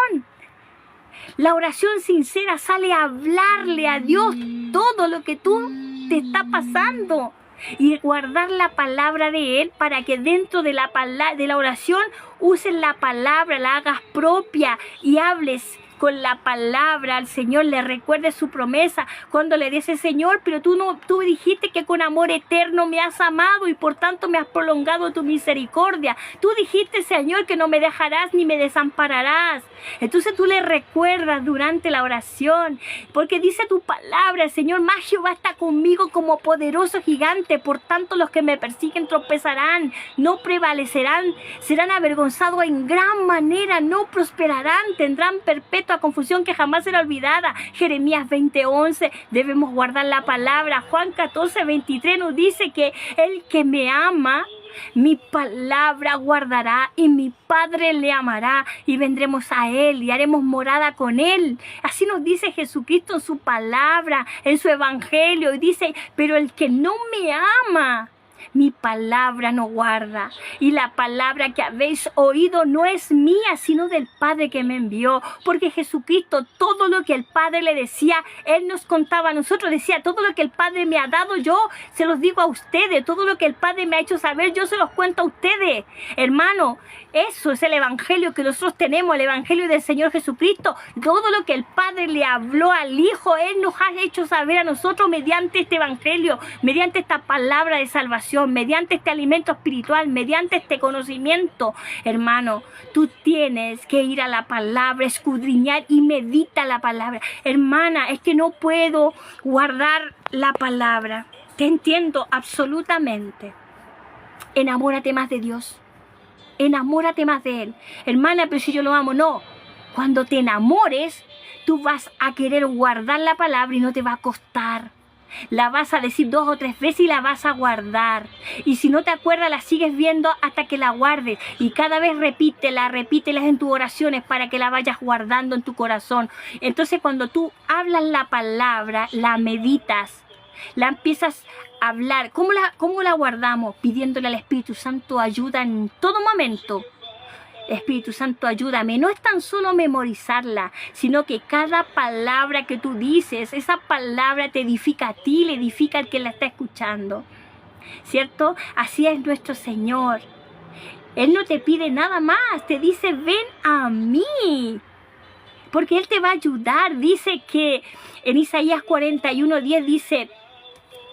La oración sincera sale a hablarle a Dios todo lo que tú te está pasando y guardar la palabra de Él para que dentro de la oración uses la palabra, la hagas propia y hables con la palabra al Señor, le recuerdes su promesa cuando le dice: Señor, pero tú dijiste que con amor eterno me has amado y por tanto me has prolongado tu misericordia. Tú dijiste, Señor, que no me dejarás ni me desampararás. Entonces tú le recuerdas durante la oración, porque dice tu palabra: el Señor más Jehová está conmigo como poderoso gigante, por tanto los que me persiguen tropezarán, no prevalecerán, serán avergonzados en gran manera, no prosperarán, tendrán perpetua confusión que jamás será olvidada. Jeremías 20:11, debemos guardar la palabra. Juan 14:23 nos dice que el que me ama, mi palabra guardará y mi Padre le amará y vendremos a Él y haremos morada con Él. Así nos dice Jesucristo en su palabra, en su evangelio. Y dice: pero el que no me ama, mi palabra no guarda. Y la palabra que habéis oído no es mía, sino del Padre que me envió. Porque Jesucristo, todo lo que el Padre le decía, Él nos contaba a nosotros. Decía: todo lo que el Padre me ha dado, yo se los digo a ustedes. Todo lo que el Padre me ha hecho saber, yo se los cuento a ustedes. Hermano, eso es el evangelio que nosotros tenemos, el evangelio del Señor Jesucristo. Todo lo que el Padre le habló al Hijo, Él nos ha hecho saber a nosotros mediante este evangelio, mediante esta palabra de salvación, mediante este alimento espiritual, mediante este conocimiento. Hermano, tú tienes que ir a la palabra, escudriñar y medita la palabra. Hermana, es que no puedo guardar la palabra. Te entiendo absolutamente. Enamórate más de Dios. Enamórate más de Él. Hermana, pero si yo lo amo, no. Cuando te enamores, tú vas a querer guardar la palabra y no te va a costar. La vas a decir 2 o 3 veces y la vas a guardar. Y si no te acuerdas, la sigues viendo hasta que la guardes. Y cada vez repítelas en tus oraciones para que la vayas guardando en tu corazón. Entonces, cuando tú hablas la palabra, la meditas, la empiezas a hablar. ¿Cómo la guardamos? Pidiéndole al Espíritu Santo ayuda en todo momento. Espíritu Santo, ayúdame. No es tan solo memorizarla, sino que cada palabra que tú dices, esa palabra te edifica a ti, le edifica al que la está escuchando. ¿Cierto? Así es nuestro Señor. Él no te pide nada más, te dice: ven a mí. Porque Él te va a ayudar. Dice que en Isaías 41:10 dice: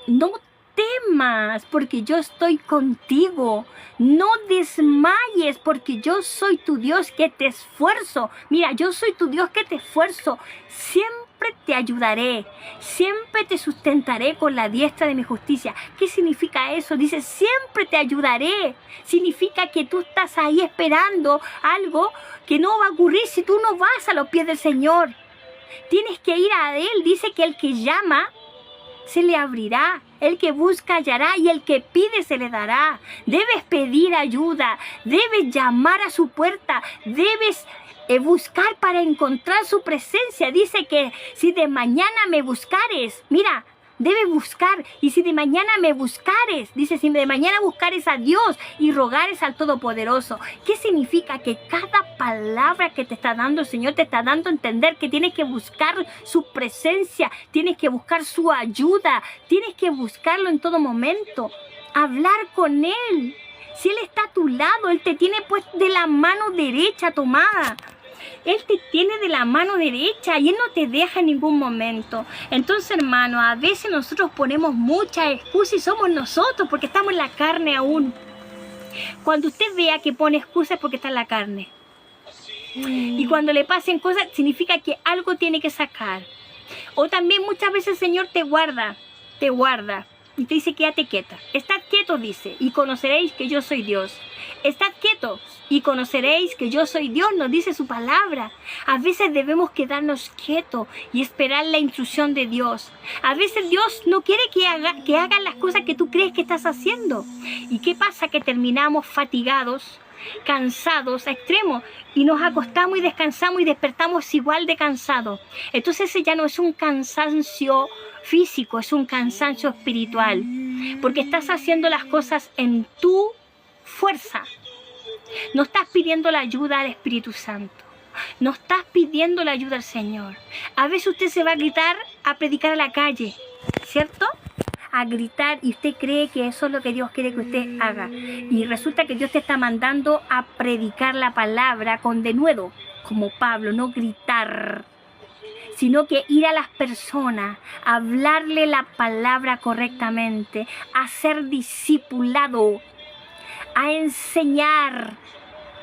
no temas, porque yo estoy contigo. No desmayes, porque yo soy tu Dios que te esfuerzo. Mira, yo soy tu Dios que te esfuerzo. Siempre te ayudaré. Siempre te sustentaré con la diestra de mi justicia. ¿Qué significa eso? Dice: siempre te ayudaré. Significa que tú estás ahí esperando algo que no va a ocurrir si tú no vas a los pies del Señor. Tienes que ir a Él. Dice que el que llama se le abrirá, el que busca hallará y el que pide se le dará. Debes pedir ayuda, debes llamar a su puerta, debes buscar para encontrar su presencia. Dice que si de mañana me buscares, mira, debes buscar. Y si de mañana me buscares, dice, si de mañana buscares a Dios y rogares al Todopoderoso. ¿Qué significa? Que cada palabra que te está dando el Señor te está dando a entender que tienes que buscar su presencia, tienes que buscar su ayuda, tienes que buscarlo en todo momento, hablar con Él. Si Él está a tu lado, Él te tiene pues de la mano derecha tomada. Él te tiene de la mano derecha y Él no te deja en ningún momento. Entonces, hermano, a veces nosotros ponemos muchas excusas y somos nosotros porque estamos en la carne aún. Cuando usted vea que pone excusas es porque está en la carne. Y cuando le pasen cosas significa que algo tiene que sacar. O también muchas veces el Señor te guarda y te dice: quédate quieta. Estad quieto, dice, y conoceréis que yo soy Dios. estad quietos y conoceréis que yo soy Dios, nos dice su palabra. A veces debemos quedarnos quietos y esperar la instrucción de Dios. A veces Dios no quiere que hagas las cosas que tú crees que estás haciendo. ¿Y qué pasa? Que terminamos fatigados, cansados a extremos, y nos acostamos y descansamos y despertamos igual de cansados. Entonces ese ya no es un cansancio físico, es un cansancio espiritual, porque estás haciendo las cosas en tu fuerza. No estás pidiendo la ayuda al Espíritu Santo, no estás pidiendo la ayuda al Señor. A veces usted se va a gritar a predicar a la calle, ¿cierto? A gritar, y usted cree que eso es lo que Dios quiere que usted haga, y resulta que Dios te está mandando a predicar la palabra con denuedo, como Pablo, no gritar, sino que ir a las personas, hablarle la palabra correctamente, a ser discipulado, a enseñar,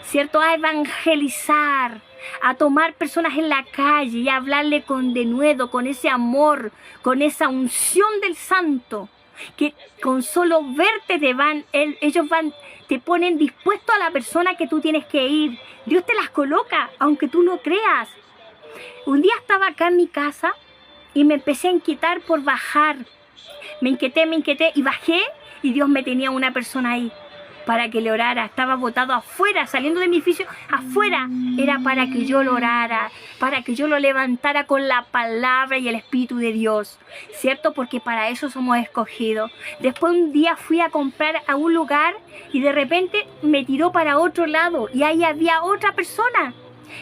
¿cierto? A evangelizar, a tomar personas en la calle y a hablarle con denuedo, con ese amor, con esa unción del Santo, que con solo verte te ponen dispuesto a la persona que tú tienes que ir. Dios te las coloca, aunque tú no creas. Un día estaba acá en mi casa y me empecé a inquietar por bajar. Me inquieté y bajé, y Dios me tenía una persona ahí para que le orara. Estaba botado afuera, saliendo de mi edificio, afuera. Era para que yo lo orara, para que yo lo levantara con la palabra y el Espíritu de Dios, ¿cierto? Porque para eso somos escogidos. Después un día fui a comprar a un lugar y de repente me tiró para otro lado y ahí había otra persona.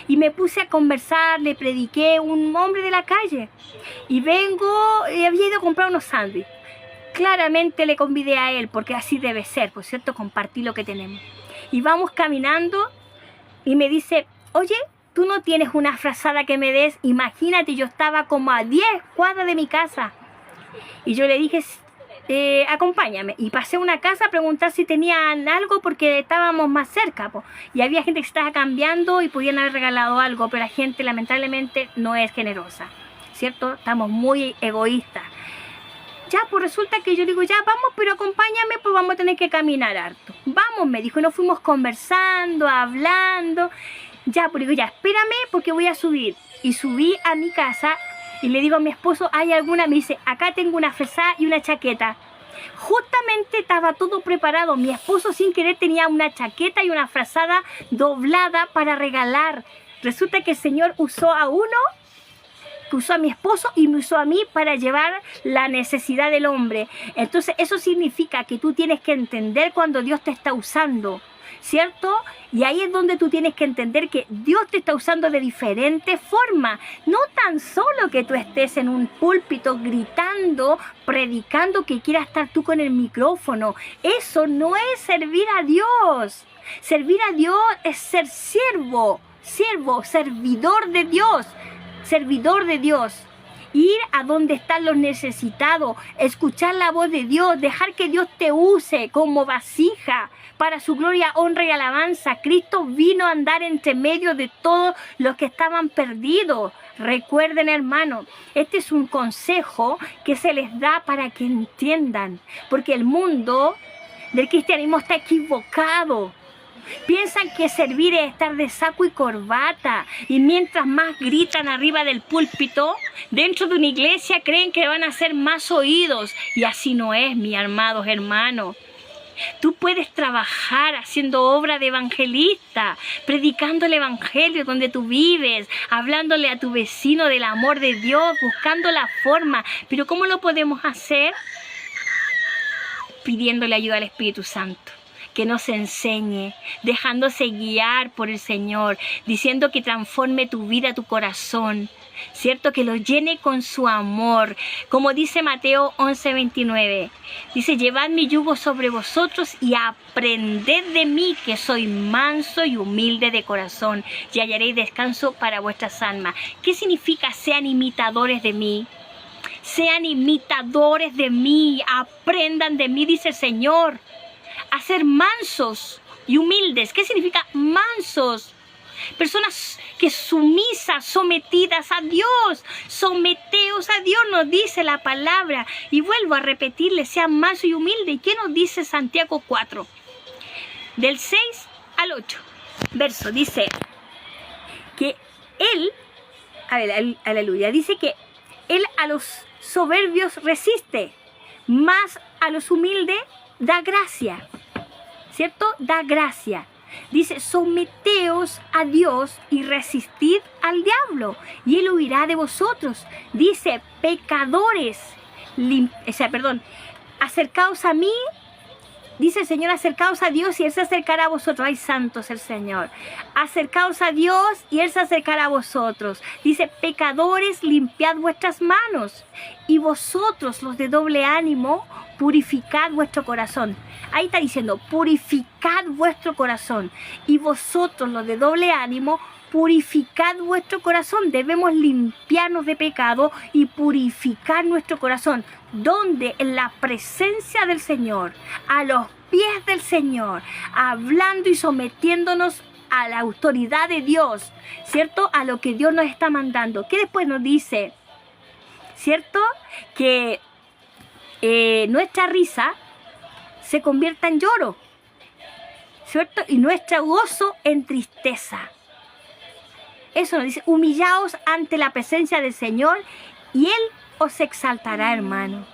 Y me puse a conversar, le prediqué, un hombre de la calle. Y había ido a comprar unos sándwiches. Claramente le convidé a él, porque así debe ser, por cierto, compartir lo que tenemos. Y vamos caminando y me dice, oye, ¿tú no tienes una frazada que me des? Imagínate, yo estaba como a 10 cuadras de mi casa. Y yo le dije, acompáñame. Y pasé a una casa a preguntar si tenían algo, porque estábamos más cerca, po. Y había gente que se estaba cambiando y podían haber regalado algo, pero la gente lamentablemente no es generosa, ¿cierto? Estamos muy egoístas. Ya, pues resulta que yo digo, ya vamos, pero acompáñame, pues vamos a tener que caminar harto. Vamos, me dijo, y nos fuimos conversando, hablando. Ya, pues digo, ya, espérame porque voy a subir. Y subí a mi casa y le digo a mi esposo, ¿hay alguna? Me dice, acá tengo una frazada y una chaqueta. Justamente estaba todo preparado. Mi esposo sin querer tenía una chaqueta y una frazada doblada para regalar. Resulta que el Señor usó a uno, que usó a mi esposo y me usó a mí para llevar la necesidad del hombre. Entonces eso significa que tú tienes que entender cuando Dios te está usando, ¿cierto? Y ahí es donde tú tienes que entender que Dios te está usando de diferentes formas. No tan solo que tú estés en un púlpito gritando, predicando, que quieras estar tú con el micrófono. Eso no es servir a Dios. Servir a Dios es ser siervo, servidor de Dios. Servidor de Dios, ir a donde están los necesitados, escuchar la voz de Dios, dejar que Dios te use como vasija para su gloria, honra y alabanza. Cristo vino a andar entre medio de todos los que estaban perdidos. Recuerden, hermanos, este es un consejo que se les da para que entiendan, porque el mundo del cristianismo está equivocado. Piensan que servir es estar de saco y corbata, y mientras más gritan arriba del púlpito, dentro de una iglesia creen que van a ser más oídos, y así no es, mis amados hermanos. Tú puedes trabajar haciendo obra de evangelista, predicando el evangelio donde tú vives, hablándole a tu vecino del amor de Dios, buscando la forma. Pero ¿cómo lo podemos hacer? Pidiéndole ayuda al Espíritu Santo, que nos enseñe, dejándose guiar por el Señor, diciendo que transforme tu vida, tu corazón, ¿cierto? Que lo llene con su amor. Como dice Mateo 11:29, dice, llevad mi yugo sobre vosotros y aprended de mí, que soy manso y humilde de corazón, y hallaréis descanso para vuestras almas. ¿Qué significa sean imitadores de mí? Sean imitadores de mí, aprendan de mí, dice el Señor. A ser mansos y humildes. ¿Qué significa mansos? Personas que sumisas, sometidas a Dios. Someteos a Dios, nos dice la palabra. Y vuelvo a repetirle, sean mansos y humildes. ¿Y qué nos dice Santiago 4? Del 6 al 8 verso, dice que Él, aleluya, dice que Él a los soberbios resiste, más a los humildes da gracia, ¿cierto? Da gracia. Dice, someteos a Dios y resistid al diablo, y Él huirá de vosotros. Dice, pecadores, acercaos a mí. Dice el Señor, acercaos a Dios y Él se acercará a vosotros. ¡Ay, santo es el Señor! Acercaos a Dios y Él se acercará a vosotros. Dice, pecadores, limpiad vuestras manos. Y vosotros, los de doble ánimo, purificad vuestro corazón. Ahí está diciendo, purificad vuestro corazón. Y vosotros, los de doble ánimo, purificad vuestro corazón. Debemos limpiarnos de pecado y purificar nuestro corazón. Donde en la presencia del Señor, a los pies del Señor, hablando y sometiéndonos a la autoridad de Dios, ¿cierto? A lo que Dios nos está mandando. ¿Qué después nos dice? ¿Cierto? Que nuestra risa se convierta en lloro, ¿cierto? Y nuestro gozo en tristeza. Eso nos dice, humillaos ante la presencia del Señor y Él os exaltará, hermano.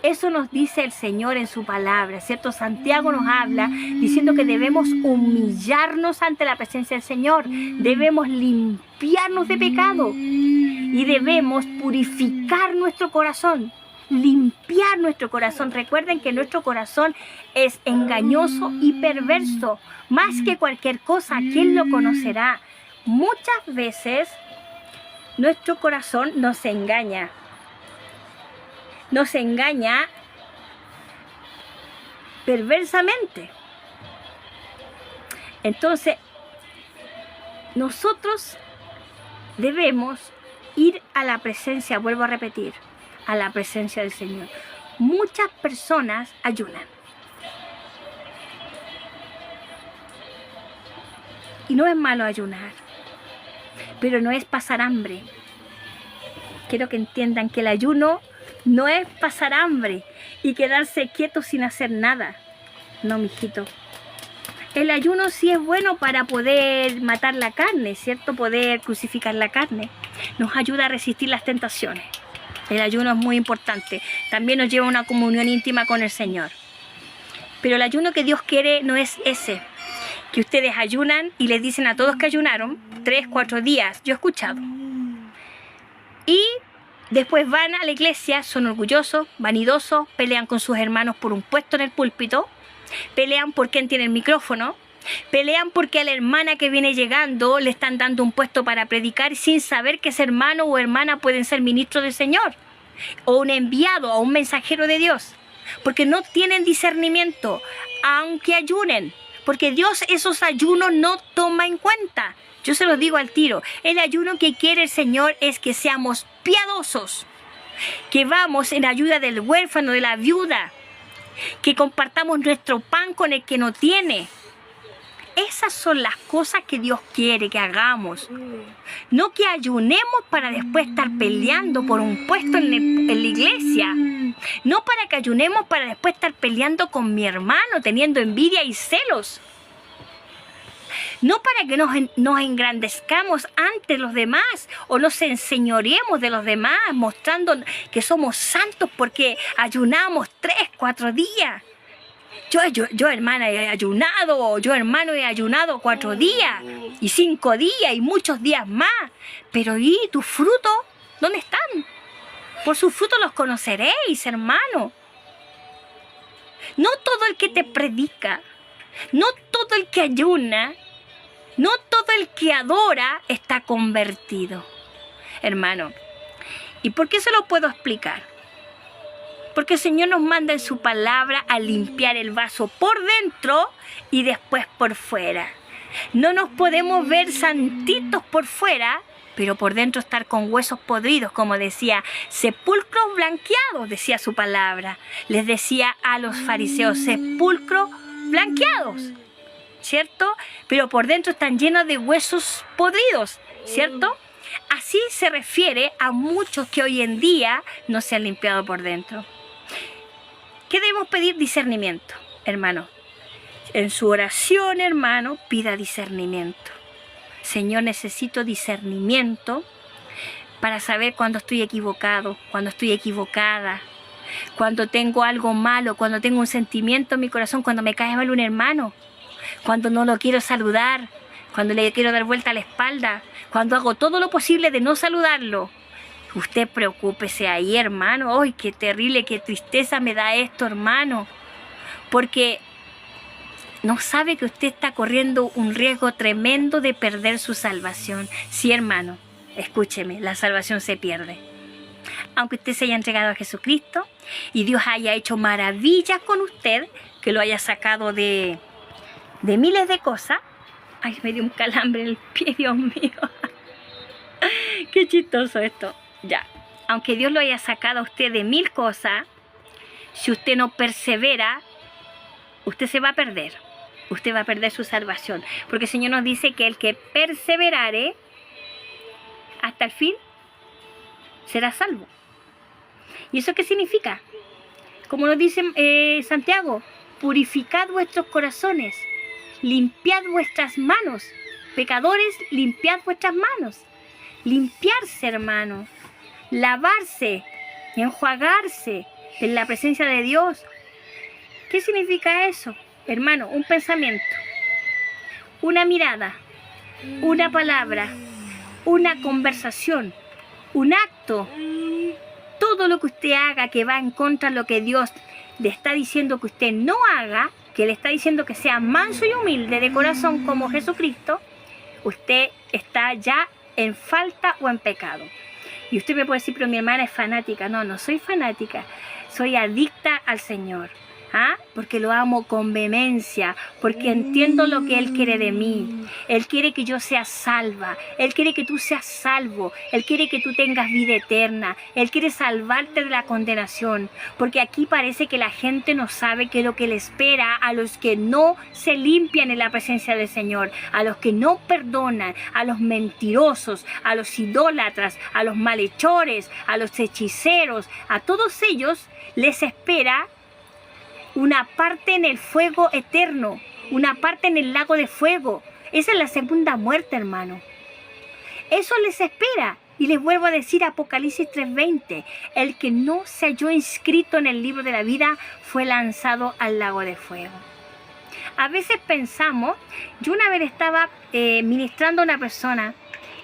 Eso nos dice el Señor en su palabra, ¿cierto? Santiago nos habla diciendo que debemos humillarnos ante la presencia del Señor, debemos limpiarnos de pecado y debemos purificar nuestro corazón, limpiar nuestro corazón. Recuerden que nuestro corazón es engañoso y perverso, más que cualquier cosa. ¿Quién lo conocerá? Muchas veces nuestro corazón nos engaña perversamente. Entonces, nosotros debemos ir a la presencia, vuelvo a repetir, a la presencia del Señor. Muchas personas ayunan. Y no es malo ayunar, pero no es pasar hambre. Quiero que entiendan que el ayuno no es pasar hambre y quedarse quieto sin hacer nada. No, mijito. El ayuno sí es bueno para poder matar la carne, ¿cierto? Poder crucificar la carne. Nos ayuda a resistir las tentaciones. El ayuno es muy importante. También nos lleva a una comunión íntima con el Señor. Pero el ayuno que Dios quiere no es ese. Que ustedes ayunan y les dicen a todos que ayunaron 3, 4 días. Yo he escuchado. Y después van a la iglesia, son orgullosos, vanidosos, pelean con sus hermanos por un puesto en el púlpito, pelean por quién tiene el micrófono, pelean porque a la hermana que viene llegando le están dando un puesto para predicar sin saber que ese hermano o hermana pueden ser ministros del Señor o un enviado o un mensajero de Dios, porque no tienen discernimiento, aunque ayunen, porque Dios esos ayunos no toma en cuenta. Yo se los digo al tiro, el ayuno que quiere el Señor es que seamos piadosos, que vamos en ayuda del huérfano, de la viuda, que compartamos nuestro pan con el que no tiene. Esas son las cosas que Dios quiere que hagamos. No que ayunemos para después estar peleando por un puesto en la iglesia. No para que ayunemos para después estar peleando con mi hermano, teniendo envidia y celos. No para que nos engrandezcamos ante los demás o nos enseñoremos de los demás, mostrando que somos santos porque ayunamos 3, 4 días. Yo hermana he ayunado, yo hermano he ayunado 4 días y 5 días y muchos días más. Pero ¿y tus frutos? ¿Dónde están? Por sus frutos los conoceréis, hermano. No todo el que te predica, no todo el que ayuna, no todo el que adora está convertido, hermano. ¿Y por qué se lo puedo explicar? Porque el Señor nos manda en su palabra a limpiar el vaso por dentro y después por fuera. No nos podemos ver santitos por fuera, pero por dentro estar con huesos podridos, como decía, sepulcros blanqueados, decía su palabra. Les decía a los fariseos, sepulcros blanqueados, ¿cierto? Pero por dentro están llenos de huesos podridos, ¿cierto? Así se refiere a muchos que hoy en día no se han limpiado por dentro. ¿Qué debemos pedir? Discernimiento, hermano. En su oración, hermano, pida discernimiento. Señor, necesito discernimiento para saber cuando estoy equivocado, cuando estoy equivocada, cuando tengo algo malo, cuando tengo un sentimiento en mi corazón, cuando me cae mal un hermano, cuando no lo quiero saludar, cuando le quiero dar vuelta a la espalda, cuando hago todo lo posible de no saludarlo. Usted preocúpese ahí, hermano. ¡Ay, qué terrible, qué tristeza me da esto, hermano! Porque no sabe que usted está corriendo un riesgo tremendo de perder su salvación. Sí, hermano, escúcheme, la salvación se pierde. Aunque usted se haya entregado a Jesucristo y Dios haya hecho maravillas con usted, que lo haya sacado de miles de cosas. Ay, me dio un calambre en el pie, Dios mío. Qué chistoso esto. Ya, aunque Dios lo haya sacado a usted de 1000 cosas, si usted no persevera, usted se va a perder. Usted va a perder su salvación. Porque el Señor nos dice que el que perseverare hasta el fin será salvo. ¿Y eso qué significa? Como nos dice Santiago, purificad vuestros corazones, limpiad vuestras manos. Pecadores, limpiad vuestras manos. Limpiarse, hermano. Lavarse, enjuagarse en la presencia de Dios. ¿Qué significa eso? Hermano, un pensamiento, una mirada, una palabra, una conversación, un acto. Todo lo que usted haga que va en contra de lo que Dios le está diciendo que usted no haga, que le está diciendo que sea manso y humilde de corazón como Jesucristo, usted está ya en falta o en pecado. Y usted me puede decir, pero mi hermana es fanática. No, no soy fanática, soy adicta al Señor. ¿Ah? Porque lo amo con vehemencia, porque entiendo lo que Él quiere de mí. Él quiere que yo sea salva, Él quiere que tú seas salvo, Él quiere que tú tengas vida eterna, Él quiere salvarte de la condenación, porque aquí parece que la gente no sabe qué es lo que le espera a los que no se limpian en la presencia del Señor, a los que no perdonan, a los mentirosos, a los idólatras, a los malhechores, a los hechiceros. A todos ellos les espera una parte en el fuego eterno, una parte en el lago de fuego. Esa es la segunda muerte, hermano. Eso les espera. Y les vuelvo a decir, Apocalipsis 3:20, el que no se halló inscrito en el libro de la vida fue lanzado al lago de fuego. A veces pensamos, yo una vez estaba ministrando a una persona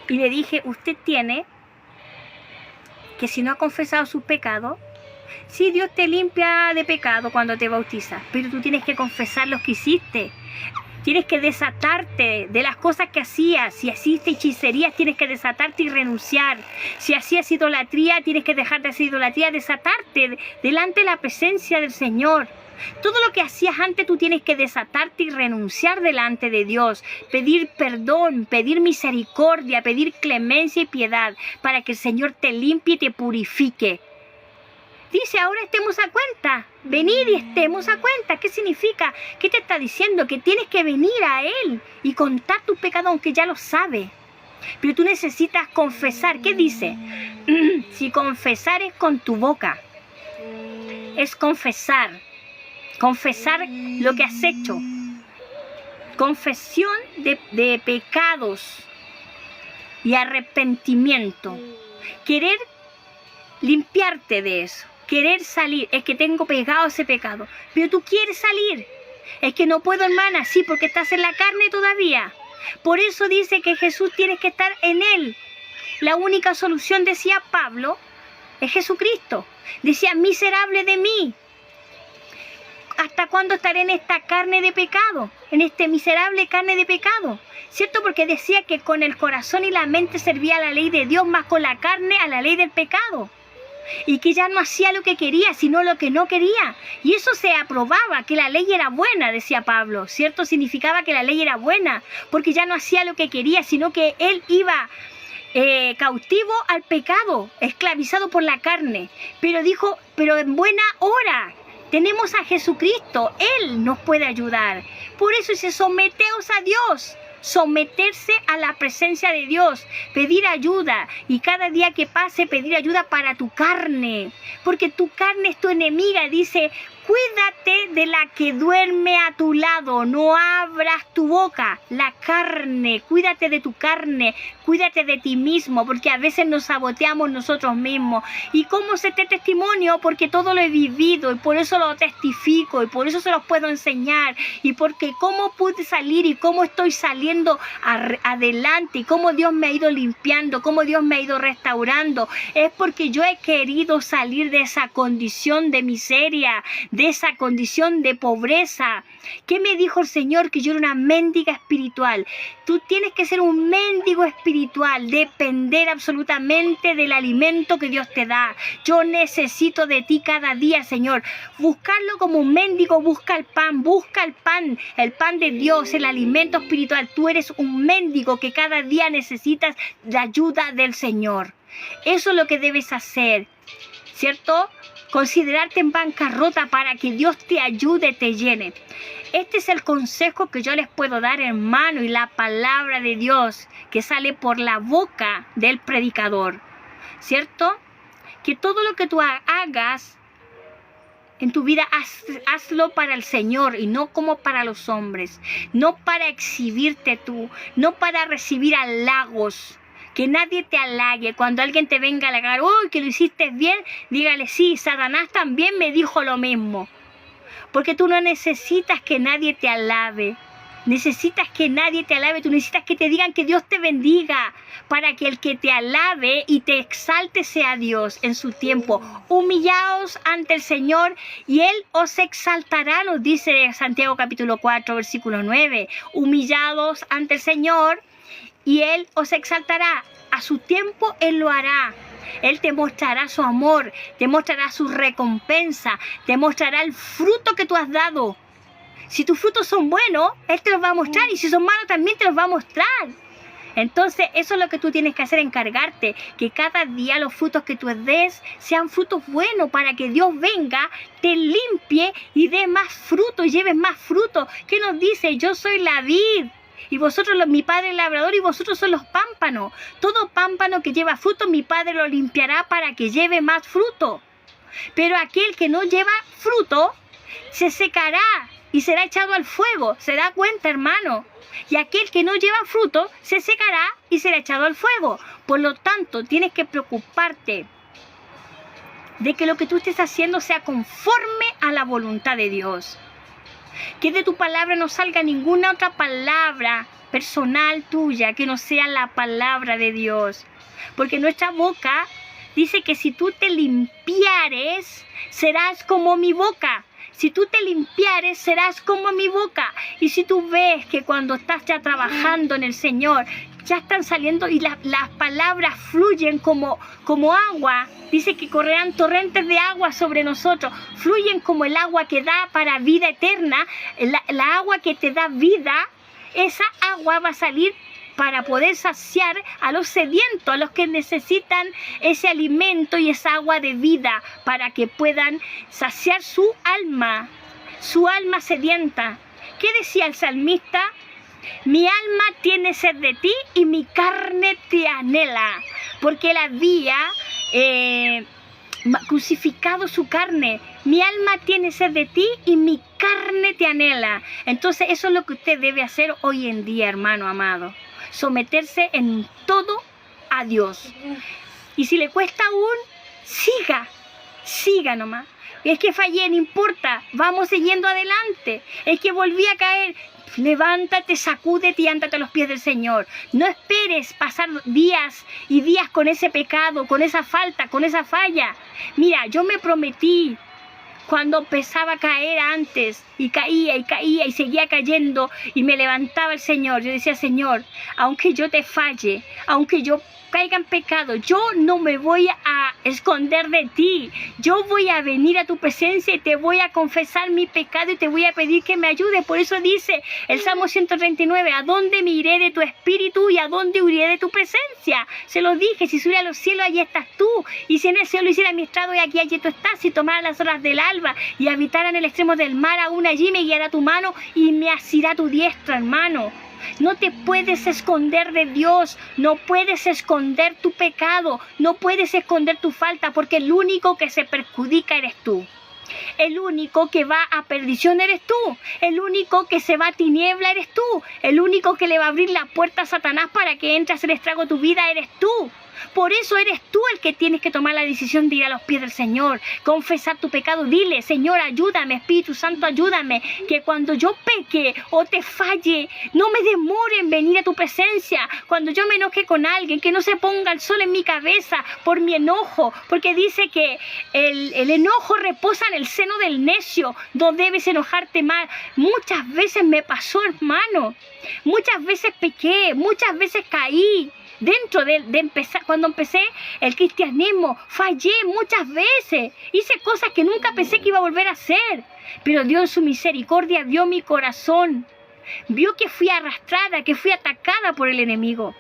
y le dije, usted tiene que, si no ha confesado sus pecados, sí, Dios te limpia de pecado cuando te bautiza, pero tú tienes que confesar los que hiciste. Tienes que desatarte de las cosas que hacías. Si hiciste hechicerías, tienes que desatarte y renunciar. Si hacías idolatría, tienes que dejar de hacer idolatría, desatarte delante de la presencia del Señor. Todo lo que hacías antes, tú tienes que desatarte y renunciar delante de Dios. Pedir perdón, pedir misericordia, pedir clemencia y piedad para que el Señor te limpie y te purifique. Dice, ahora estemos a cuenta. Venid y estemos a cuenta. ¿Qué significa? ¿Qué te está diciendo? Que tienes que venir a Él y contar tus pecados, aunque ya lo sabe. Pero tú necesitas confesar. ¿Qué dice? Si confesares con tu boca. Es confesar. Confesar lo que has hecho. Confesión de pecados y arrepentimiento. Querer limpiarte de eso. Querer salir, es que tengo pegado ese pecado, pero tú quieres salir. Es que no puedo, hermana, sí, porque estás en la carne todavía. Por eso dice que Jesús tiene que estar en Él. La única solución, decía Pablo, es Jesucristo. Decía, miserable de mí. ¿Hasta cuándo estaré en esta carne de pecado? En este miserable carne de pecado. ¿Cierto? Porque decía que con el corazón y la mente servía a la ley de Dios, más con la carne a la ley del pecado. Y que ya no hacía lo que quería, sino lo que no quería. Y eso se aprobaba, que la ley era buena, decía Pablo. ¿Cierto? Significaba que la ley era buena, porque ya no hacía lo que quería, sino que él iba cautivo al pecado, esclavizado por la carne. Pero dijo, pero en buena hora. Tenemos a Jesucristo, Él nos puede ayudar. Por eso dice, someteos a Dios. Someterse a la presencia de Dios, pedir ayuda, y cada día que pase pedir ayuda para tu carne, porque tu carne es tu enemiga. Dice, Cuídate de la que duerme a tu lado, no abras tu boca. La carne, cuídate de tu carne, cuídate de ti mismo, porque a veces nos saboteamos nosotros mismos. ¿Y cómo sé este testimonio? Porque todo lo he vivido y por eso lo testifico y por eso se los puedo enseñar. Y porque cómo pude salir y cómo estoy saliendo adelante y cómo Dios me ha ido limpiando, cómo Dios me ha ido restaurando. Es porque yo he querido salir de esa condición de miseria, de esa condición de pobreza. ¿Qué me dijo el Señor? Que yo era una mendiga espiritual. Tú tienes que ser un mendigo espiritual, depender absolutamente del alimento que Dios te da. Yo necesito de ti cada día, Señor. Buscarlo como un mendigo, busca el pan de Dios, el alimento espiritual. Tú eres un mendigo que cada día necesitas la ayuda del Señor. Eso es lo que debes hacer, ¿cierto? Considerarte en bancarrota para que Dios te ayude, te llene. Este es el consejo que yo les puedo dar, hermano, y la palabra de Dios que sale por la boca del predicador, ¿cierto? Que todo lo que tú hagas en tu vida, hazlo para el Señor y no como para los hombres, no para exhibirte tú, no para recibir halagos. Que nadie te halague. Cuando alguien te venga a halagar, ¡uy, que lo hiciste bien! Dígale, sí, Satanás también me dijo lo mismo. Porque tú no necesitas que nadie te alabe. Necesitas que nadie te alabe. Tú necesitas que te digan que Dios te bendiga. Para que el que te alabe y te exalte sea Dios en su tiempo. Humillaos ante el Señor y Él os exaltará, nos dice Santiago capítulo 4, versículo 9. Humillados ante el Señor y Él os exaltará. A su tiempo Él lo hará. Él te mostrará su amor, te mostrará su recompensa, te mostrará el fruto que tú has dado. Si tus frutos son buenos, Él te los va a mostrar. Y si son malos, también te los va a mostrar. Entonces, eso es lo que tú tienes que hacer, encargarte. Que cada día los frutos que tú des sean frutos buenos para que Dios venga, te limpie y dé más fruto, y lleves más fruto. ¿Qué nos dice? Yo soy la vid. Y vosotros, mi Padre el labrador, y vosotros son los pámpanos. Todo pámpano que lleva fruto, mi Padre lo limpiará para que lleve más fruto. Pero aquel que no lleva fruto, se secará y será echado al fuego. ¿Se da cuenta, hermano? Y aquel que no lleva fruto, se secará y será echado al fuego. Por lo tanto, tienes que preocuparte de que lo que tú estés haciendo sea conforme a la voluntad de Dios. Que de tu palabra no salga ninguna otra palabra personal tuya que no sea la palabra de Dios. Porque nuestra boca dice que si tú te limpiares, serás como mi boca. Si tú te limpiares, serás como mi boca. Y si tú ves que cuando estás ya trabajando en el Señor, ya están saliendo y las palabras fluyen como agua. Dice que correrán torrentes de agua sobre nosotros. Fluyen como el agua que da para vida eterna. La agua que te da vida, esa agua va a salir para poder saciar a los sedientos, a los que necesitan ese alimento y esa agua de vida, para que puedan saciar su alma sedienta. ¿Qué decía el salmista? Mi alma tiene sed de ti y mi carne te anhela, porque él había crucificado su carne. Mi alma tiene sed de ti y mi carne te anhela. Entonces eso es lo que usted debe hacer hoy en día, hermano amado. Someterse en todo a Dios. Y si le cuesta aún, siga nomás. Es que fallé, no importa, vamos siguiendo adelante. Es que volví a caer, levántate, sacúdete y ándate a los pies del Señor. No esperes pasar días y días con ese pecado, con esa falta, con esa falla. Mira, yo me prometí, cuando empezaba a caer antes, y caía y seguía cayendo, y me levantaba el Señor, yo decía, Señor, aunque yo te falle, aunque yo caiga en pecado, yo no me voy a esconder de ti. Yo voy a venir a tu presencia y te voy a confesar mi pecado y te voy a pedir que me ayude. Por eso dice el Salmo 139, ¿a dónde me iré de tu espíritu y a dónde huiré de tu presencia? Se lo dije, si subí a los cielos, allí estás tú. Y si en el cielo hiciera mi estrado, y aquí allí tú estás. Si tomara las horas del alba y habitara en el extremo del mar, aún allí me guiará tu mano y me asirá tu diestra, hermano. No te puedes esconder de Dios, no puedes esconder tu pecado, no puedes esconder tu falta, porque el único que se perjudica eres tú. El único que va a perdición eres tú. El único que se va a tiniebla eres tú. El único que le va a abrir la puerta a Satanás para que entre a hacer estrago a tu vida eres tú. Por eso eres tú el que tienes que tomar la decisión de ir a los pies del Señor, confesar tu pecado. Dile: Señor, ayúdame, Espíritu Santo, ayúdame, que cuando yo peque o te falle, no me demore en venir a tu presencia. Cuando yo me enoje con alguien, que no se ponga el sol en mi cabeza por mi enojo, porque dice que el enojo reposa en el seno del necio. No debes enojarte más. Muchas veces me pasó, hermano. Muchas veces pequé, muchas veces caí. Dentro de empezar, cuando empecé el cristianismo, fallé muchas veces. Hice cosas que nunca pensé que iba a volver a hacer. Pero Dios en su misericordia vio mi corazón. Vio que fui arrastrada, que fui atacada por el enemigo.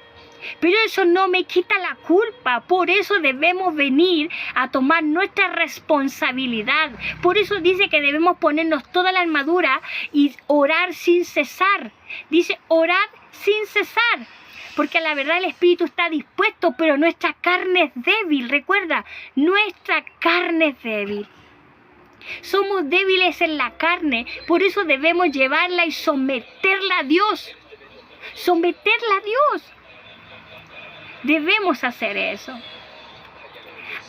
Pero eso no me quita la culpa. Por eso debemos venir a tomar nuestra responsabilidad. Por eso dice que debemos ponernos toda la armadura y orar sin cesar. Dice: orad sin cesar. Porque a la verdad el espíritu está dispuesto, pero nuestra carne es débil. Recuerda, nuestra carne es débil. Somos débiles en la carne, por eso debemos llevarla y someterla a Dios. Someterla a Dios. Debemos hacer eso.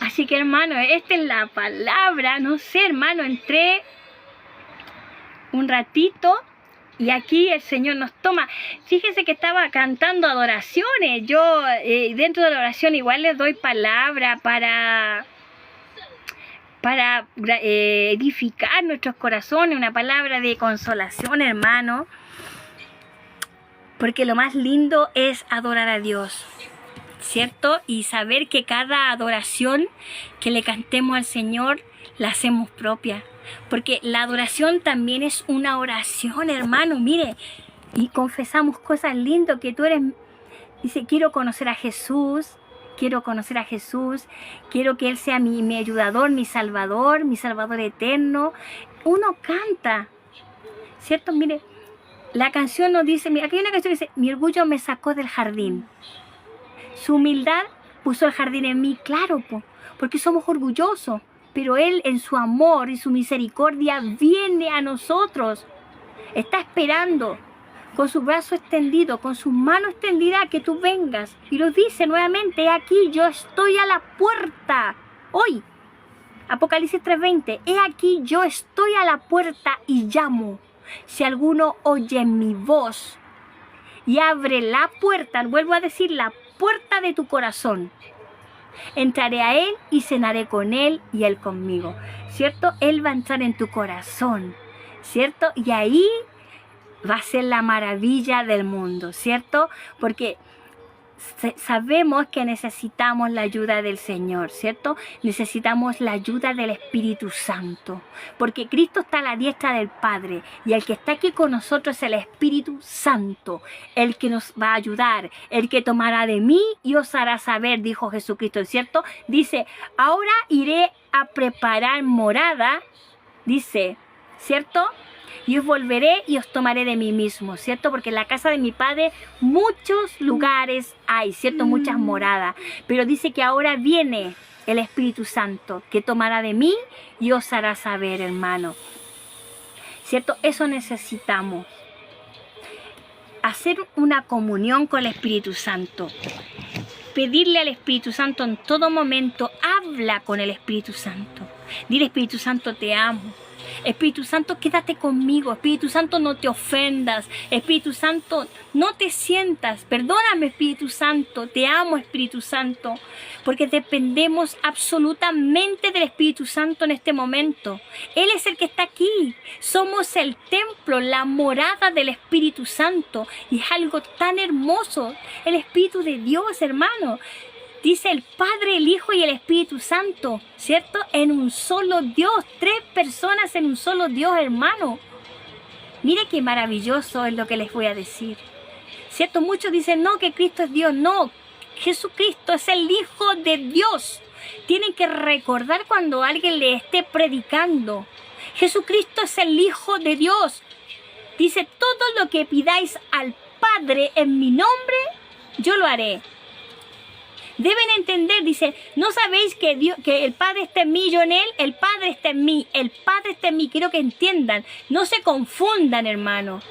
Así que, hermano, esta es la palabra. No sé, hermano, entré un ratito. Y aquí el Señor nos toma. Fíjese que estaba cantando adoraciones. Yo dentro de la oración igual les doy palabra para edificar nuestros corazones. Una palabra de consolación, hermano. Porque lo más lindo es adorar a Dios, ¿cierto? Y saber que cada adoración que le cantemos al Señor la hacemos propia. Porque la adoración también es una oración, hermano. Mire, y confesamos cosas lindas, que tú eres... Dice: quiero conocer a Jesús, quiero conocer a Jesús, quiero que Él sea mi ayudador, mi salvador eterno. Uno canta, ¿cierto? Mire, la canción nos dice... Mira, aquí hay una canción que dice: mi orgullo me sacó del jardín. Su humildad puso el jardín en mí. Claro, porque somos orgullosos. Pero Él, en su amor y su misericordia, viene a nosotros. Está esperando con su brazo extendido, con su mano extendida, a que tú vengas. Y lo dice nuevamente: he aquí, yo estoy a la puerta. Hoy, Apocalipsis 3:20. He aquí, yo estoy a la puerta y llamo. Si alguno oye mi voz y abre la puerta, vuelvo a decir, la puerta de tu corazón, entraré a Él y cenaré con Él y Él conmigo, ¿cierto? Él va a entrar en tu corazón, ¿cierto? Y ahí va a ser la maravilla del mundo, ¿cierto? Porque sabemos que necesitamos la ayuda del Señor, ¿cierto? Necesitamos la ayuda del Espíritu Santo, porque Cristo está a la diestra del Padre, y el que está aquí con nosotros es el Espíritu Santo, el que nos va a ayudar, el que tomará de mí y os hará saber, dijo Jesucristo, ¿cierto? Dice: ahora iré a preparar morada, dice, ¿cierto? Y os volveré y os tomaré de mí mismo, ¿cierto? Porque en la casa de mi Padre muchos lugares hay, ¿cierto? Muchas moradas. Pero dice que ahora viene el Espíritu Santo, que tomará de mí y os hará saber, hermano. ¿Cierto? Eso necesitamos. Hacer una comunión con el Espíritu Santo. Pedirle al Espíritu Santo en todo momento. Habla con el Espíritu Santo. Dile: Espíritu Santo, te amo. Espíritu Santo, quédate conmigo. Espíritu Santo, no te ofendas. Espíritu Santo, no te sientas. Perdóname, Espíritu Santo. Te amo, Espíritu Santo. Porque dependemos absolutamente del Espíritu Santo en este momento. Él es el que está aquí. Somos el templo, la morada del Espíritu Santo. Y es algo tan hermoso. El Espíritu de Dios, hermano. Dice el Padre, el Hijo y el Espíritu Santo, ¿cierto? En un solo Dios, 3 personas en un solo Dios, hermano. Mire qué maravilloso es lo que les voy a decir, ¿cierto? Muchos dicen: no, que Cristo es Dios. No, Jesucristo es el Hijo de Dios. Tienen que recordar cuando alguien le esté predicando: Jesucristo es el Hijo de Dios. Dice: todo lo que pidáis al Padre en mi nombre, yo lo haré. Deben entender, dice, ¿no sabéis que que el Padre está en mí y yo en Él? El Padre está en mí, el Padre está en mí. Quiero que entiendan, no se confundan, hermano.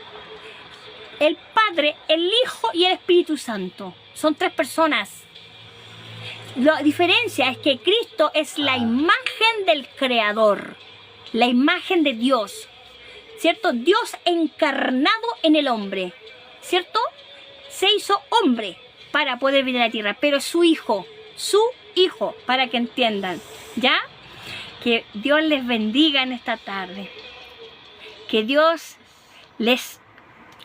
El Padre, el Hijo y el Espíritu Santo son 3 personas. La diferencia es que Cristo es la imagen del Creador, la imagen de Dios, ¿cierto? Dios encarnado en el hombre, ¿cierto? Se hizo hombre para poder vivir en la tierra, pero su Hijo, para que entiendan, ¿ya? Que Dios les bendiga en esta tarde, que Dios les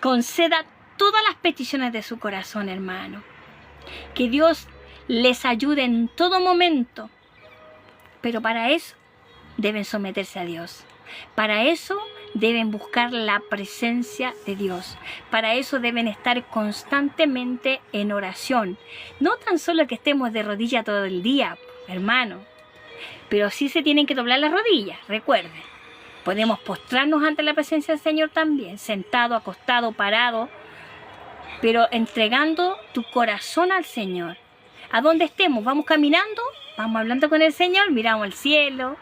conceda todas las peticiones de su corazón, hermano, que Dios les ayude en todo momento, pero para eso deben someterse a Dios, para eso deben buscar la presencia de Dios, para eso deben estar constantemente en oración, no tan solo que estemos de rodillas todo el día, hermano, pero sí se tienen que doblar las rodillas, recuerden, podemos postrarnos ante la presencia del Señor también, sentado, acostado, parado, pero entregando tu corazón al Señor. A donde estemos, vamos caminando, vamos hablando con el Señor, miramos el cielo,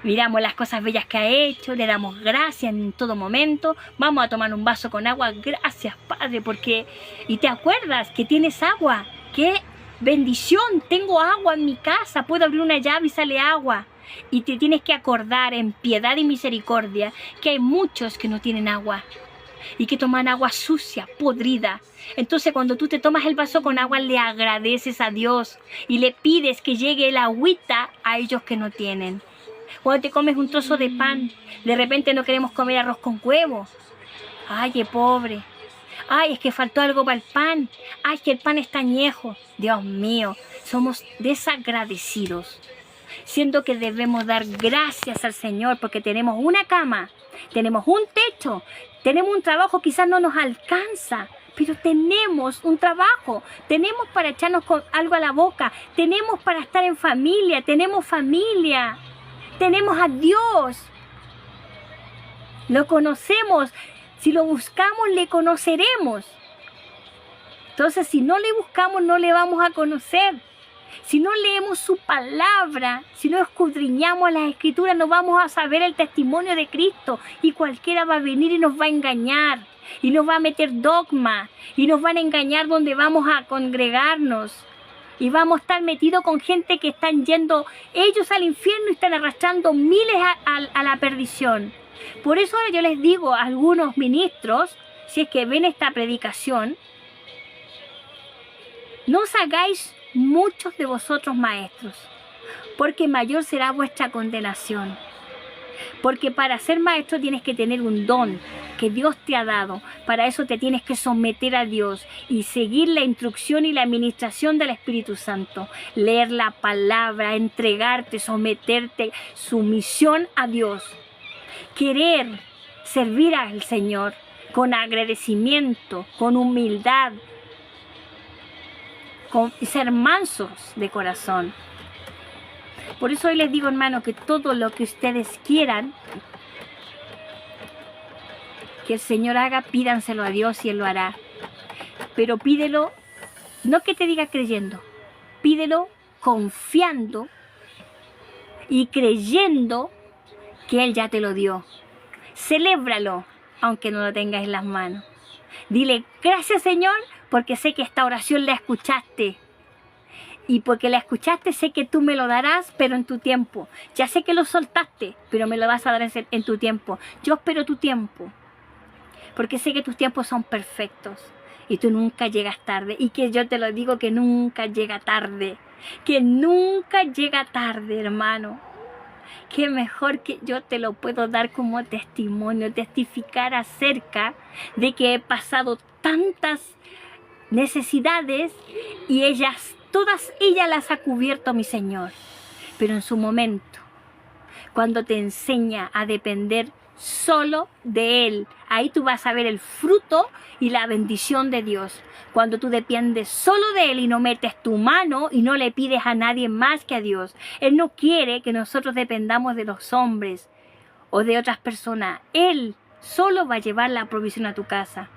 miramos las cosas bellas que ha hecho, le damos gracias en todo momento, vamos a tomar un vaso con agua, gracias Padre, porque, y te acuerdas que tienes agua, qué bendición, tengo agua en mi casa, puedo abrir una llave y sale agua, y te tienes que acordar en piedad y misericordia que hay muchos que no tienen agua, y que toman agua sucia, podrida. Entonces cuando tú te tomas el vaso con agua le agradeces a Dios y le pides que llegue el agüita a ellos que no tienen. Cuando te comes un trozo de pan, de repente no queremos comer arroz con huevo. Ay, qué pobre. Ay, es que faltó algo para el pan. Ay, que el pan está añejo. Dios mío, somos desagradecidos. Siendo que debemos dar gracias al Señor porque tenemos una cama, tenemos un techo, tenemos un trabajo, quizás no nos alcanza, pero tenemos un trabajo, tenemos para echarnos con algo a la boca, tenemos para estar en familia, tenemos a Dios, lo conocemos, si lo buscamos le conoceremos. Entonces si no le buscamos no le vamos a conocer. Si no leemos su palabra, si no escudriñamos las escrituras, no vamos a saber el testimonio de Cristo. Y cualquiera va a venir y nos va a engañar. Y nos va a meter dogma. Y nos van a engañar donde vamos a congregarnos. Y vamos a estar metidos con gente que están yendo ellos al infierno y están arrastrando miles a la perdición. Por eso yo les digo a algunos ministros, si es que ven esta predicación, no os hagáis muchos de vosotros maestros, porque mayor será vuestra condenación. Porque para ser maestro tienes que tener un don que Dios te ha dado. Para eso te tienes que someter a Dios y seguir la instrucción y la administración del Espíritu Santo. Leer la palabra, entregarte, someterte, sumisión a Dios. Querer servir al Señor con agradecimiento, con humildad, con ser mansos de corazón. Por eso hoy les digo, hermano, que todo lo que ustedes quieran que el Señor haga, pídanselo a Dios y Él lo hará. Pero pídelo, no que te diga creyendo, pídelo confiando y creyendo que Él ya te lo dio. Celébralo, aunque no lo tengas en las manos. Dile, gracias Señor, porque sé que esta oración la escuchaste. Y porque la escuchaste, sé que tú me lo darás, pero en tu tiempo. Ya sé que lo soltaste, pero me lo vas a dar en tu tiempo. Yo espero tu tiempo, porque sé que tus tiempos son perfectos. Y tú nunca llegas tarde. Y que yo te lo digo, que nunca llega tarde. Que nunca llega tarde, hermano. Qué mejor que yo te lo puedo dar como testimonio, testificar acerca de que he pasado tantas necesidades y todas ellas las ha cubierto mi Señor. Pero en su momento, cuando te enseña a depender solo de Él, ahí tú vas a ver el fruto y la bendición de Dios. Cuando tú dependes solo de Él y no metes tu mano y no le pides a nadie más que a Dios. Él no quiere que nosotros dependamos de los hombres o de otras personas. Él solo va a llevar la provisión a tu casa.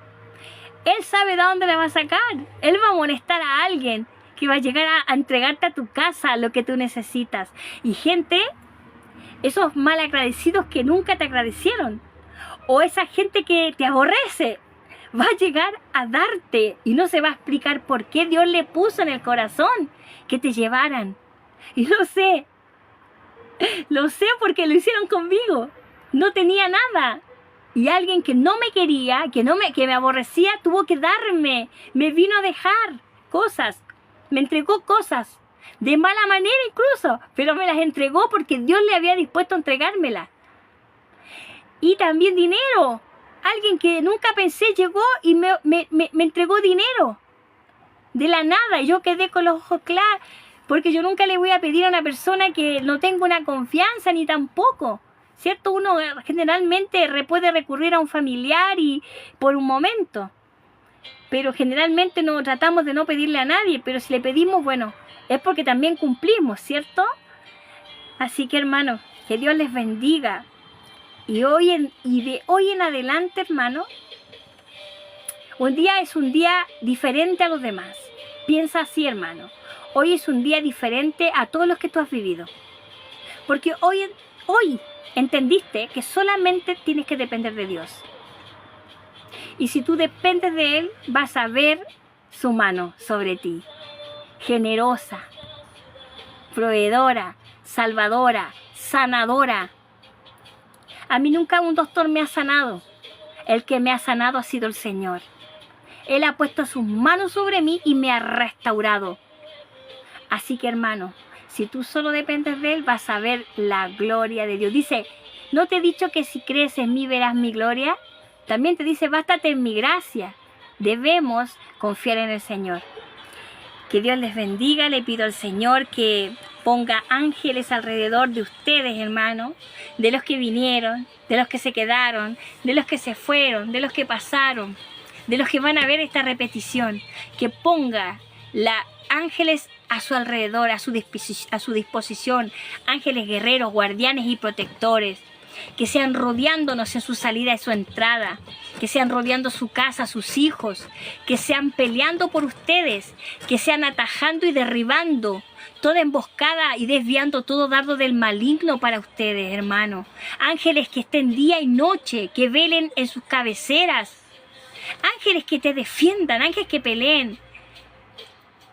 Él sabe de dónde la va a sacar. Él va a molestar a alguien que va a llegar a entregarte a tu casa lo que tú necesitas. Y gente, esos malagradecidos que nunca te agradecieron, o esa gente que te aborrece, va a llegar a darte y no se va a explicar por qué Dios le puso en el corazón que te llevaran. Y lo sé porque lo hicieron conmigo. No tenía nada. Y alguien que no me quería, que me aborrecía, tuvo que darme. Me vino a dejar cosas. Me entregó cosas. De mala manera incluso. Pero me las entregó porque Dios le había dispuesto a entregármelas. Y también dinero. Alguien que nunca pensé llegó y me entregó dinero. De la nada. Yo quedé con los ojos claros. Porque yo nunca le voy a pedir a una persona que no tengo una confianza ni tampoco. ¿Cierto? Uno generalmente puede recurrir a un familiar y por un momento. Pero generalmente no tratamos de no pedirle a nadie. Pero si le pedimos, bueno, es porque también cumplimos, ¿cierto? Así que, hermanos, que Dios les bendiga. Y de hoy en adelante, hermano, un día es un día diferente a los demás. Piensa así, hermano. Hoy es un día diferente a todos los que tú has vivido. Porque hoy entendiste que solamente tienes que depender de Dios. Y si tú dependes de Él, vas a ver su mano sobre ti. Generosa, proveedora, salvadora, sanadora. A mí nunca un doctor me ha sanado. El que me ha sanado ha sido el Señor. Él ha puesto sus manos sobre mí y me ha restaurado. Así que, hermano, si tú solo dependes de Él, vas a ver la gloria de Dios. Dice, ¿no te he dicho que si crees en mí verás mi gloria? También te dice, bástate en mi gracia. Debemos confiar en el Señor. Que Dios les bendiga. Le pido al Señor que ponga ángeles alrededor de ustedes, hermanos, de los que vinieron, de los que se quedaron, de los que se fueron, de los que pasaron, de los que van a ver esta repetición. Que ponga ángeles a su alrededor, a su disposición, ángeles guerreros, guardianes y protectores, que sean rodeándonos en su salida y su entrada, que sean rodeando su casa, sus hijos, que sean peleando por ustedes, que sean atajando y derribando toda emboscada y desviando todo dardo del maligno para ustedes, hermano. Ángeles que estén día y noche, que velen en sus cabeceras, ángeles que te defiendan, ángeles que peleen.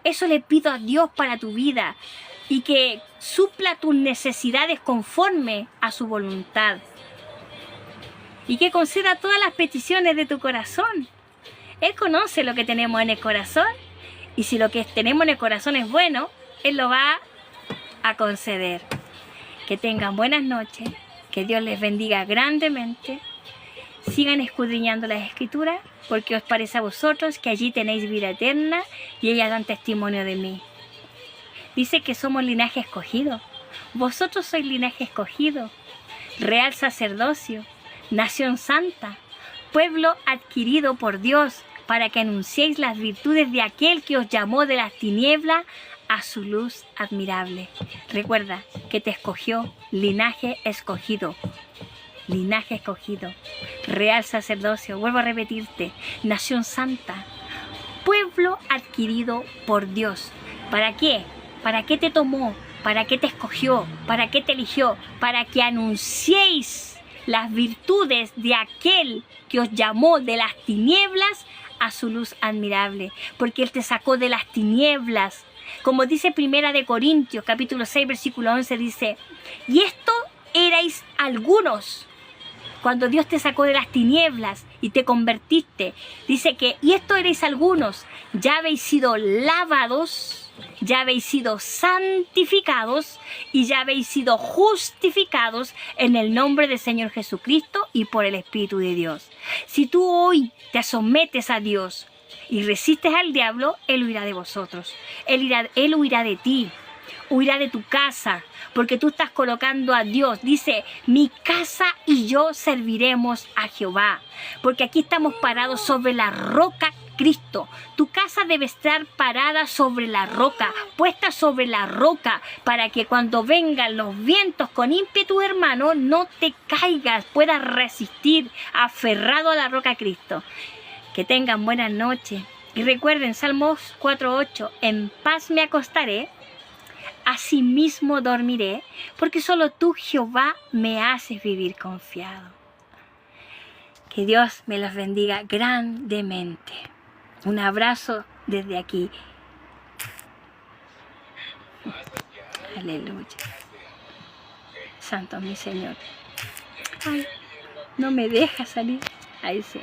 Eso le pido a Dios para tu vida y que supla tus necesidades conforme a su voluntad y que conceda todas las peticiones de tu corazón. Él conoce lo que tenemos en el corazón y si lo que tenemos en el corazón es bueno, Él lo va a conceder. Que tengan buenas noches, que Dios les bendiga grandemente. Sigan escudriñando las Escrituras, porque os parece a vosotros que allí tenéis vida eterna y ellas dan testimonio de mí. Dice que somos linaje escogido. Vosotros sois linaje escogido, real sacerdocio, nación santa, pueblo adquirido por Dios, para que anunciéis las virtudes de aquel que os llamó de las tinieblas a su luz admirable. Recuerda que te escogió, linaje escogido. Linaje escogido, real sacerdocio, vuelvo a repetirte, nación santa, pueblo adquirido por Dios. ¿Para qué? ¿Para qué te tomó? ¿Para qué te escogió? ¿Para qué te eligió? Para que anunciéis las virtudes de aquel que os llamó de las tinieblas a su luz admirable, porque Él te sacó de las tinieblas. Como dice Primera de Corintios, capítulo 6, versículo 11, dice, y esto erais algunos. Cuando Dios te sacó de las tinieblas y te convertiste, dice que, y esto erais algunos, ya habéis sido lavados, ya habéis sido santificados y ya habéis sido justificados en el nombre del Señor Jesucristo y por el Espíritu de Dios. Si tú hoy te sometes a Dios y resistes al diablo, Él huirá de vosotros, Él huirá de ti, huirá de tu casa, porque tú estás colocando a Dios. Dice, mi casa y yo serviremos a Jehová, porque aquí estamos parados sobre la roca Cristo. Tu casa debe estar parada sobre la roca, puesta sobre la roca, para que cuando vengan los vientos con ímpetu, hermano, no te caigas, puedas resistir aferrado a la roca Cristo. Que tengan buenas noches, Y recuerden, Salmos 4:8, en paz me acostaré, asimismo dormiré, porque solo tú, Jehová, me haces vivir confiado. Que Dios me los bendiga grandemente. Un abrazo desde aquí. Aleluya. Santo mi Señor. Ay, no me deja salir. Ahí sí.